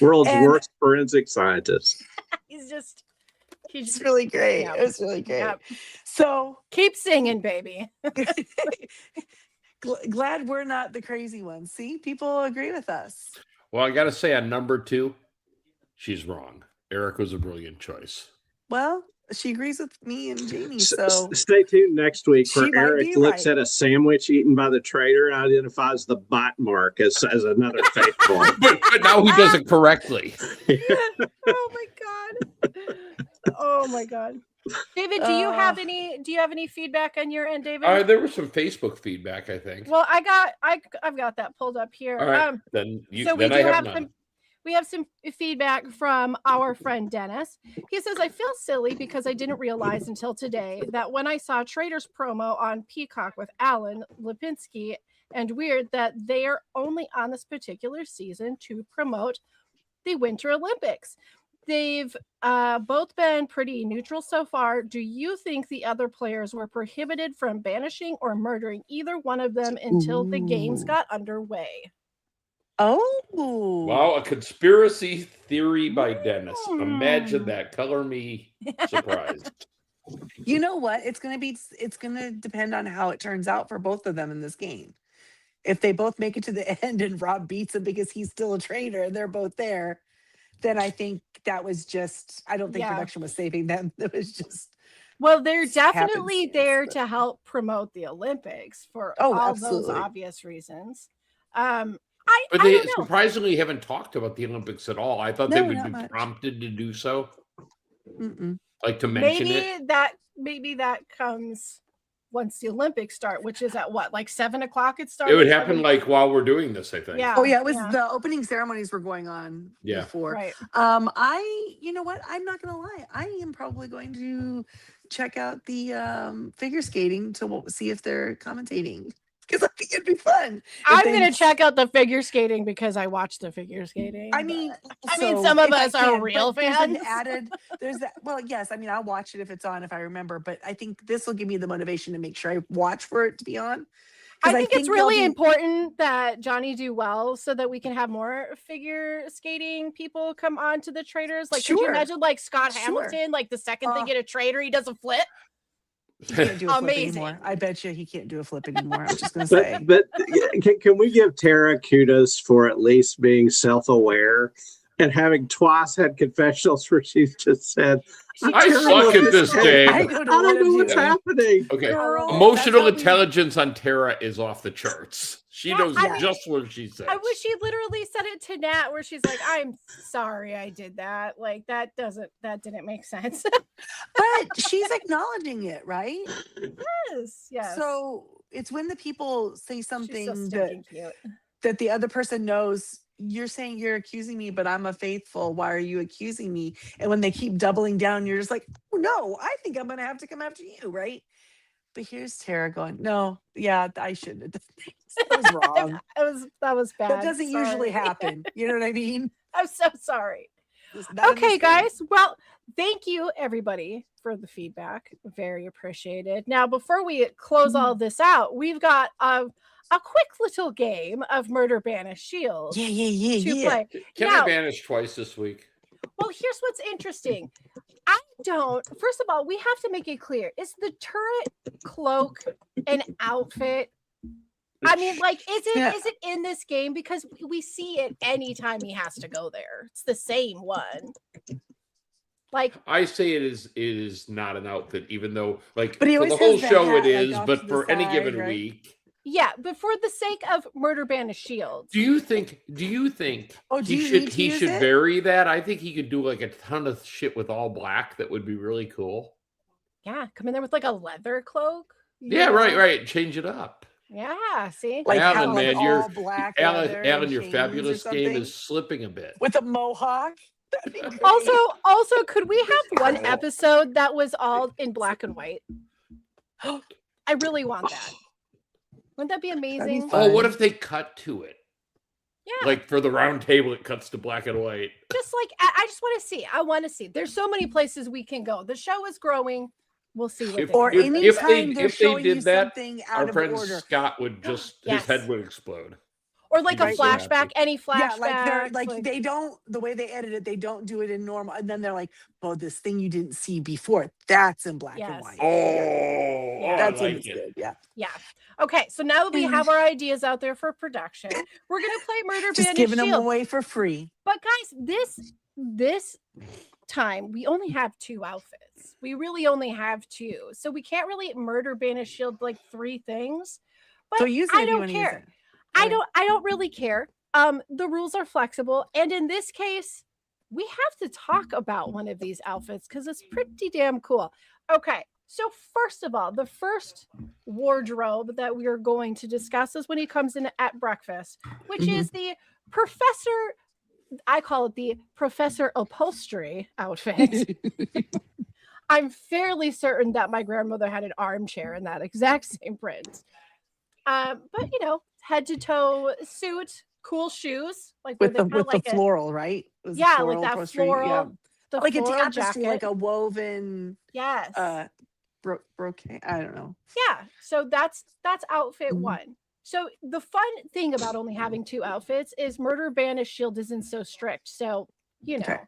World's worst forensic scientist. He's really great. Yeah. It was really great. Yeah. So keep singing, baby. Glad we're not the crazy ones. See, people agree with us. Well, I got to say on number 2, she's wrong. Eric was a brilliant choice. Well, she agrees with me and Jamie. So stay tuned next week where Eric looks right. at a sandwich eaten by the traitor and identifies the bite mark as another faithful. but now he does it correctly. Oh my god. Oh my god. David, do you have any feedback on your end, David? There was some Facebook feedback, I think. Well, I've got that pulled up here. All right. we have some feedback from our friend Dennis. He says, I feel silly because I didn't realize until today that when I saw Traitors promo on Peacock with Alan Lipinski and Weird, that they're only on this particular season to promote the Winter Olympics. They've both been pretty neutral so far. Do you think the other players were prohibited from banishing or murdering either one of them until the games got underway? Oh. Wow, a conspiracy theory by Dennis. Imagine that. Color me surprised. You know what? It's gonna depend on how it turns out for both of them in this game. If they both make it to the end and Rob beats him because he's still a traitor and they're both there, then I think that was just, I don't think production was saving them. It was just. Well, they're definitely there to help promote the Olympics for all those obvious reasons. But they surprisingly haven't talked about the Olympics at all. I thought they would be prompted to do so. Like to mention it. Maybe that comes once the Olympics start, which is at what, like 7:00 it starts? It would happen like while we're doing this, I think. Yeah. Oh yeah, it was the opening ceremonies were going on before. Right. You know what? I'm not gonna lie. I am probably going to check out the figure skating to see if they're commentating. Because I think it'd be fun. I'm going to check out the figure skating because I watched the figure skating. I mean, some of us are real fans. There's that. Well, yes. I mean, I'll watch it if it's on, if I remember. But I think this will give me the motivation to make sure I watch for it to be on. I think it's really important that Johnny do well so that we can have more figure skating people come on to the Traitors. Like, could you imagine like Scott Hamilton, like the second they get a traitor, he does a flip? He can't do a flip anymore. I bet you he can't do a flip anymore. I'm just going to say. But can we give Tara kudos for at least being self-aware and having twice had confessionals where she's just said, I suck at this game. I don't know what's happening. Okay. Emotional intelligence on Tara is off the charts. She knows just what she says. I wish she literally said it to Nat where she's like, I'm sorry I did that. Like that didn't make sense. But she's acknowledging it, right? Yes. So it's when the people say something that the other person knows. You're saying you're accusing me, but I'm a faithful. Why are you accusing me? And when they keep doubling down, you're just like, oh, no, I think I'm going to have to come after you, right? But here's Tara going, no, I shouldn't have done that. That was wrong. That was bad. That doesn't usually happen. You know what I mean? I'm so sorry. Okay, guys. Well, thank you, everybody, for the feedback. Very appreciated. Now, before we close all this out, we've got a quick little game of Murder Banish Shield. To play. Can I banish twice this week? Well, here's what's interesting. First of all, we have to make it clear. Is the turret cloak an outfit? I mean, like, is it in this game? Because we see it anytime he has to go there. It's the same one. Like, I say it is not an outfit, even though, like, for the whole show it is, but for any given week. Yeah, but for the sake of Murder Banish Shield. Do you think he should vary that? I think he could do like a ton of shit with all black that would be really cool. Yeah, come in there with like a leather cloak. Yeah, right. Change it up. Yeah, see? Like Alan, man, Alan, your fabulous game is slipping a bit. With a mohawk. Also, could we have one episode that was all in black and white? I really want that. Wouldn't that be amazing? Oh, what if they cut to it? Yeah. Like for the round table, it cuts to black and white. Just like, I just want to see. I want to see. There's so many places we can go. The show is growing. We'll see. If they did that, our friend Scott would just, his head would explode. Or like a flashback, any flashback. Yeah, like they don't, the way they edit it, they don't do it in normal. And then they're like, oh, this thing you didn't see before, that's in black and white. Oh, that's I like it. Yeah. Okay, so now that we have our ideas out there for production, we're going to play Murder Banish Shield. Just giving them away for free. But guys, this time, we only have 2 outfits. We really only have 2. So we can't really Murder Banish Shield like 3 things. But I don't care. I don't really care. The rules are flexible. And in this case, we have to talk about one of these outfits because it's pretty damn cool. Okay, so first of all, the first wardrobe that we are going to discuss is when he comes in at breakfast, which is the Professor I call it the Professor Upholstery outfit. I'm fairly certain that my grandmother had an armchair in that exact same print. But head to toe suit, cool shoes, like with the like floral, right? It was yeah, floral like that upholstery, floral, yeah. the Like a floral tapestry, jacket. like a woven yes, brocade. I don't know. Yeah, so that's outfit one. So the fun thing about only having 2 outfits is Murder, Banish, Shield isn't so strict. So Okay.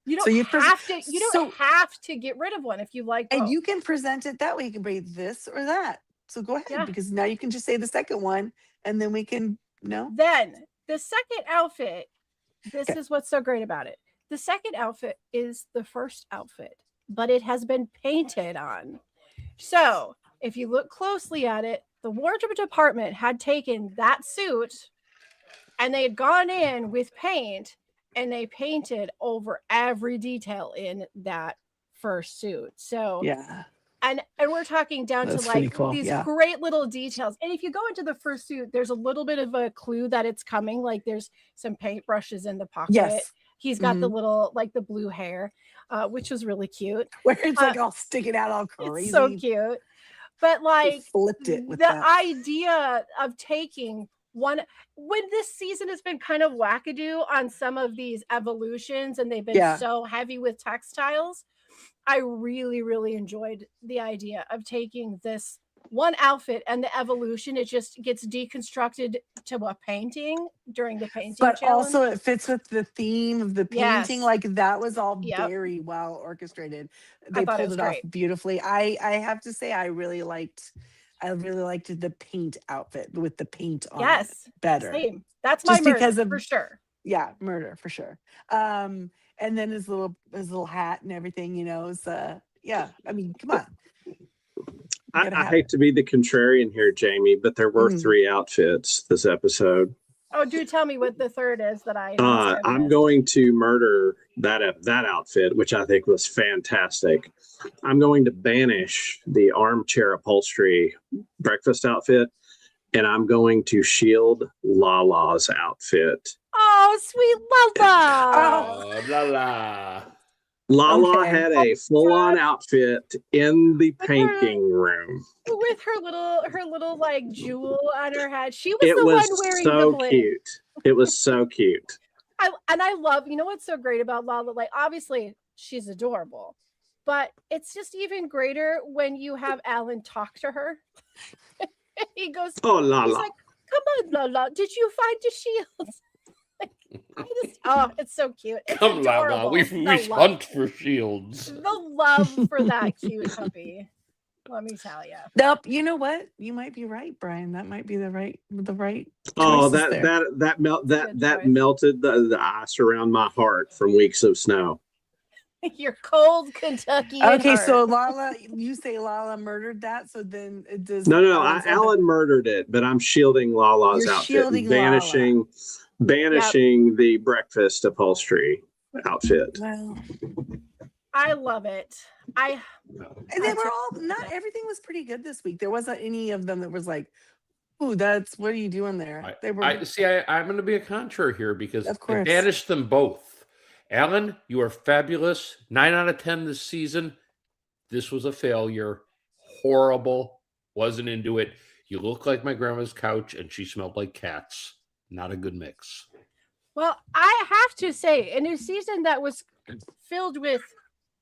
you don't So have to get rid of one if you like both. And you can present it that way. You can be this or that. So go ahead, because now you can just say the second one, and then we can Then the second outfit, this is what's so great about it. The second outfit is the first outfit, but it has been painted on. So if you look closely at it, the wardrobe department had taken that suit and they had gone in with paint and they painted over every detail in that first suit. So yeah. And we're talking down That's to like cool. these great little details. And if you go into the first suit, there's a little bit of a clue that it's coming. Like there's some paintbrushes in the pocket. Yes. He's got the little, like the blue hair, which was really cute. Where it's like all sticking out all crazy. It's so cute. But like flipped it with the that. idea of taking one, when this season has been kind of wackadoo on some of these evolutions and they've been so heavy with textiles, I really, really enjoyed the idea of taking this one outfit and the evolution. It just gets deconstructed to a painting during the painting but challenge. Also it fits with the theme of the painting. Like that was all very well orchestrated. They pulled it off beautifully. I have to say I really liked the paint outfit with the paint on it better. Same. That's my murder, for sure. Yeah, murder for sure. And then his little hat and everything, is I mean, come on. I hate to be the contrarian here, Jamie, but there were 3 outfits this episode. Oh, do tell me what the third is that I'm going to murder that outfit, which I think was fantastic. I'm going to banish the armchair upholstery breakfast outfit, and I'm going to shield Lala's outfit. Oh, sweet Lala! Oh, Lala. Lala had a full-on outfit in the painting room with her little like jewel on her head. She was the one wearing the bling. Cute. It was so cute. I love. You know what's so great about Lala? Like obviously she's adorable, but it's just even greater when you have Alan talk to her. He goes, "Oh, Lala! He's like, come on, Lala. Did you find the shields?" It's so cute. It's Come, adorable. Lala, we hunt for shields. The love for that cute puppy. Let me tell you. Nope. You know what? You might be right, Brian. That might be the right. Oh, that melted the ice around my heart from weeks of snow. Your cold Kentucky. Okay, heart. so Lala, you say Lala murdered that, so then it does. No, Alan murdered it, but I'm shielding Lala's outfit, banishing the breakfast upholstery outfit. Well, I love it. And they were all not everything was pretty good this week. There wasn't any of them that was like, "Ooh, what are you doing there?" They were. I'm going to be a contrary here because I banished them both. Alan, you are fabulous. 9 out of 10 this season. This was a failure. Horrible. Wasn't into it. You look like my grandma's couch, and she smelled like cats. Not a good mix. Well, I have to say, in a season that was filled with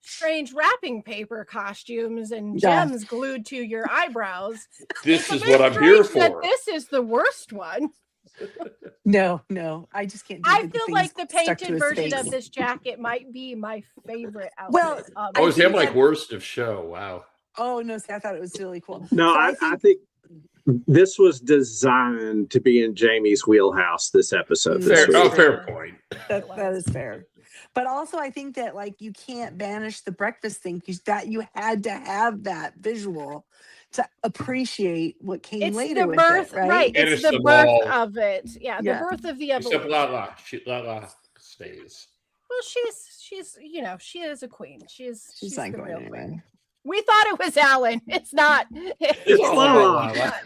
strange wrapping paper costumes and gems glued to your eyebrows, this is what I'm here for. This is the worst one. No, I just can't. I feel like the painted version of this jacket might be my favorite outfit. Well, I was him like worst of show. Wow. Oh no, see, I thought it was really cool. No, so I think this was designed to be in Jamie's wheelhouse this episode. Fair point. That is fair. But also, I think that like you can't banish the breakfast thing because that you had to have that visual to appreciate what came later with it, right? It's the birth of it. Yeah, the birth of the evolution. Except Lala stays. Well, she's she is a queen. She's not the going real anywhere. queen. We thought it was Alan. It's not. It's Lala.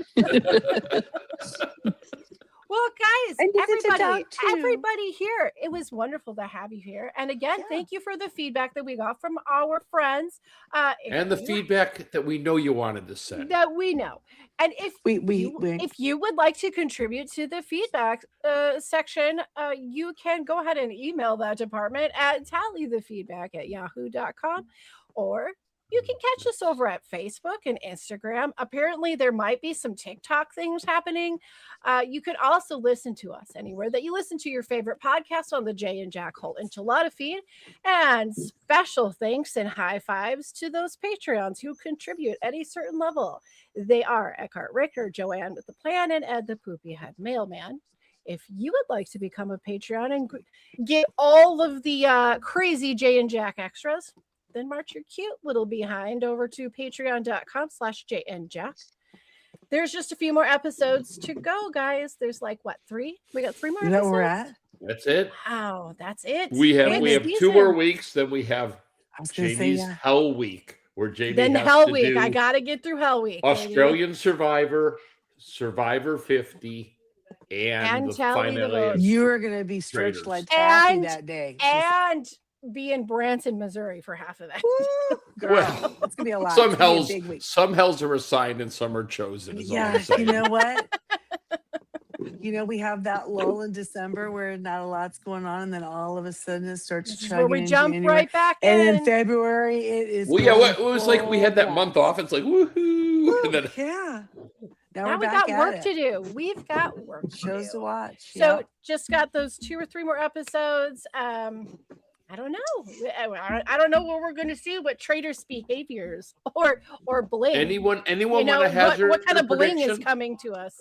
Well, guys, And you get to talk too. everybody here, it was wonderful to have you here. And again, thank you for the feedback that we got from our friends. And the feedback that we know you wanted to send. That we know. And if you would like to contribute to the feedback section, you can go ahead and email that department at tallythefeedback@yahoo.com, or you can catch us over at Facebook and Instagram. Apparently, there might be some TikTok things happening. You could also listen to us anywhere that you listen to your favorite podcast on the Jay and Jack Whole Enchilada feed. And special thanks and high fives to those Patreons who contribute at a certain level. They are Eckhart Ricker, Joanne with the Plan, and Ed the Poopy Head Mailman. If you would like to become a Patreon and get all of the crazy Jay and Jack extras, then march your cute little behind over to patreon.com/JNJack. There's just a few more episodes to go, guys. There's like, what, 3? We got 3 more episodes? Where we're at? That's it. Wow, that's it. We have 2 more weeks. Then we have Jamie's Hell Week, where Jamie then has Hell to Week. do I got to get through Hell Week. Australian Survivor, Survivor 50, and the final. You are going to be stretched like taffy that day. And be in Branson, Missouri for half of that. Girl, well, it's gonna be a lot. Some hells are assigned and some are chosen. Yeah, you know what? We have that lull in December where not a lot's going on, and then all of a sudden it starts chugging. Where we jump right back in. And in February it is. Well, yeah, it was like we had that month off. It's like woohoo! And then, yeah. Now we got work to do. We've got work shows to watch. So just got those 2 or 3 more episodes. I don't know. I don't know what we're going to see, but Traitors' behaviors or bling. Anyone want to hazard what kind of bling prediction? is coming to us?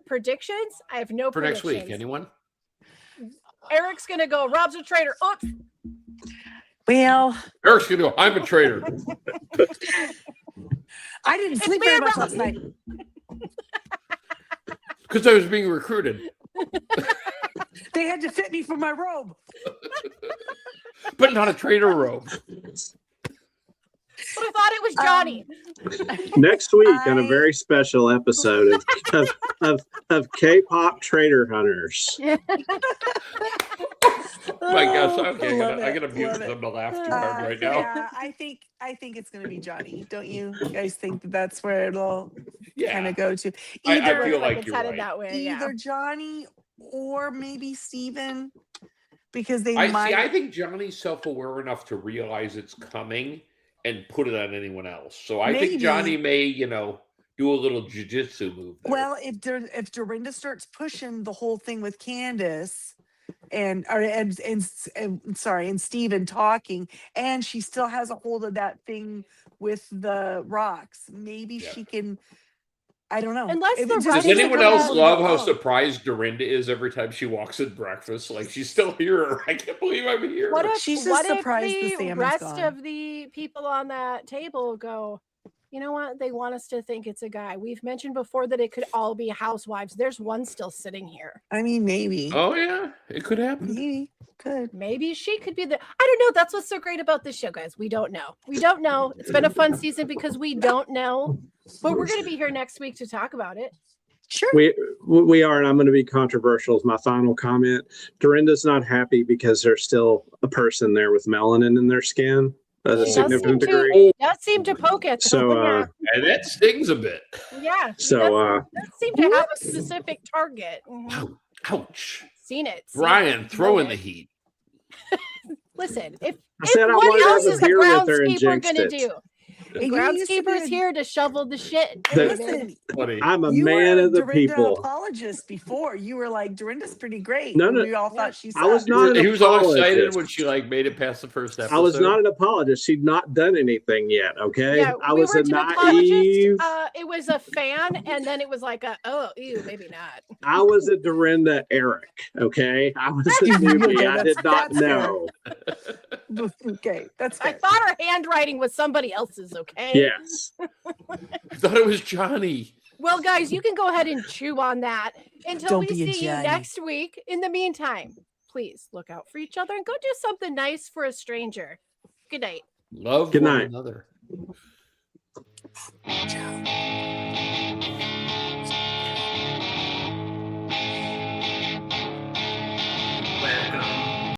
Predictions? I have no for predictions. next week. Anyone? Eric's going to go, Rob's a traitor. Oops. Well, Eric's going to go, I'm a traitor. I didn't sleep very much last night. Because I was being recruited. They had to fit me for my robe. But not a traitor robe. But I thought it was Johnny. Next week on a very special episode of K-pop Traitor Hunters. My gosh, okay, I gotta mute them to laugh too hard right now. Yeah, I think it's gonna be Johnny. Don't you guys think that's where it'll kind of go to? Either, I feel like it's you're headed right. that way. Either Johnny or maybe Steven, because I think Johnny's self-aware enough to realize it's coming and put it on anyone else. So I think Johnny may, do a little jiu-jitsu move there. Well, if Dorinda starts pushing the whole thing with Candace and Steven talking, and she still has a hold of that thing with the rocks, maybe she can. I don't know. Does anyone else love how surprised Dorinda is every time she walks in breakfast? Like, she's still here. I can't believe I'm here. She's just surprised the rest gone. of the people on that table go, you know what? They want us to think it's a guy. We've mentioned before that it could all be housewives. There's one still sitting here. I mean, maybe. Oh, yeah. It could happen. Maybe. Could. Maybe she could be I don't know. That's what's so great about this show, guys. We don't know. We don't know. It's been a fun season because we don't know. But we're going to be here next week to talk about it. Sure. We are, and I'm going to be controversial as my final comment. Dorinda's not happy because there's still a person there with melanin in their skin at a significant degree. Does seem to poke at them. So, and that stings a bit. Yeah. So, does seem to have a specific target. Mm-hmm. Ouch. Seen it. Brian, throw in the heat. Listen, if what else is the groundskeeper going to do? The groundskeeper's here to shovel the shit. Listen, I'm a man of the Dorinda people. Apologist before you were like, Dorinda's pretty great. No, we all thought she. I was not. He was all excited when she made it past the first episode. I was not an apologist. She'd not done anything yet. Okay, yeah, I was a naive. It was a fan, and then it was like maybe not. I was a Dorinda Eric. Okay, I was a newbie. I did not know. Okay, that's fair. I thought her handwriting was somebody else's. Okay. Yes. I thought it was Johnny. Well, guys, you can go ahead and chew on that until we see you next week. In the meantime, please look out for each other and go do something nice for a stranger. Good night. Love Good one night. another.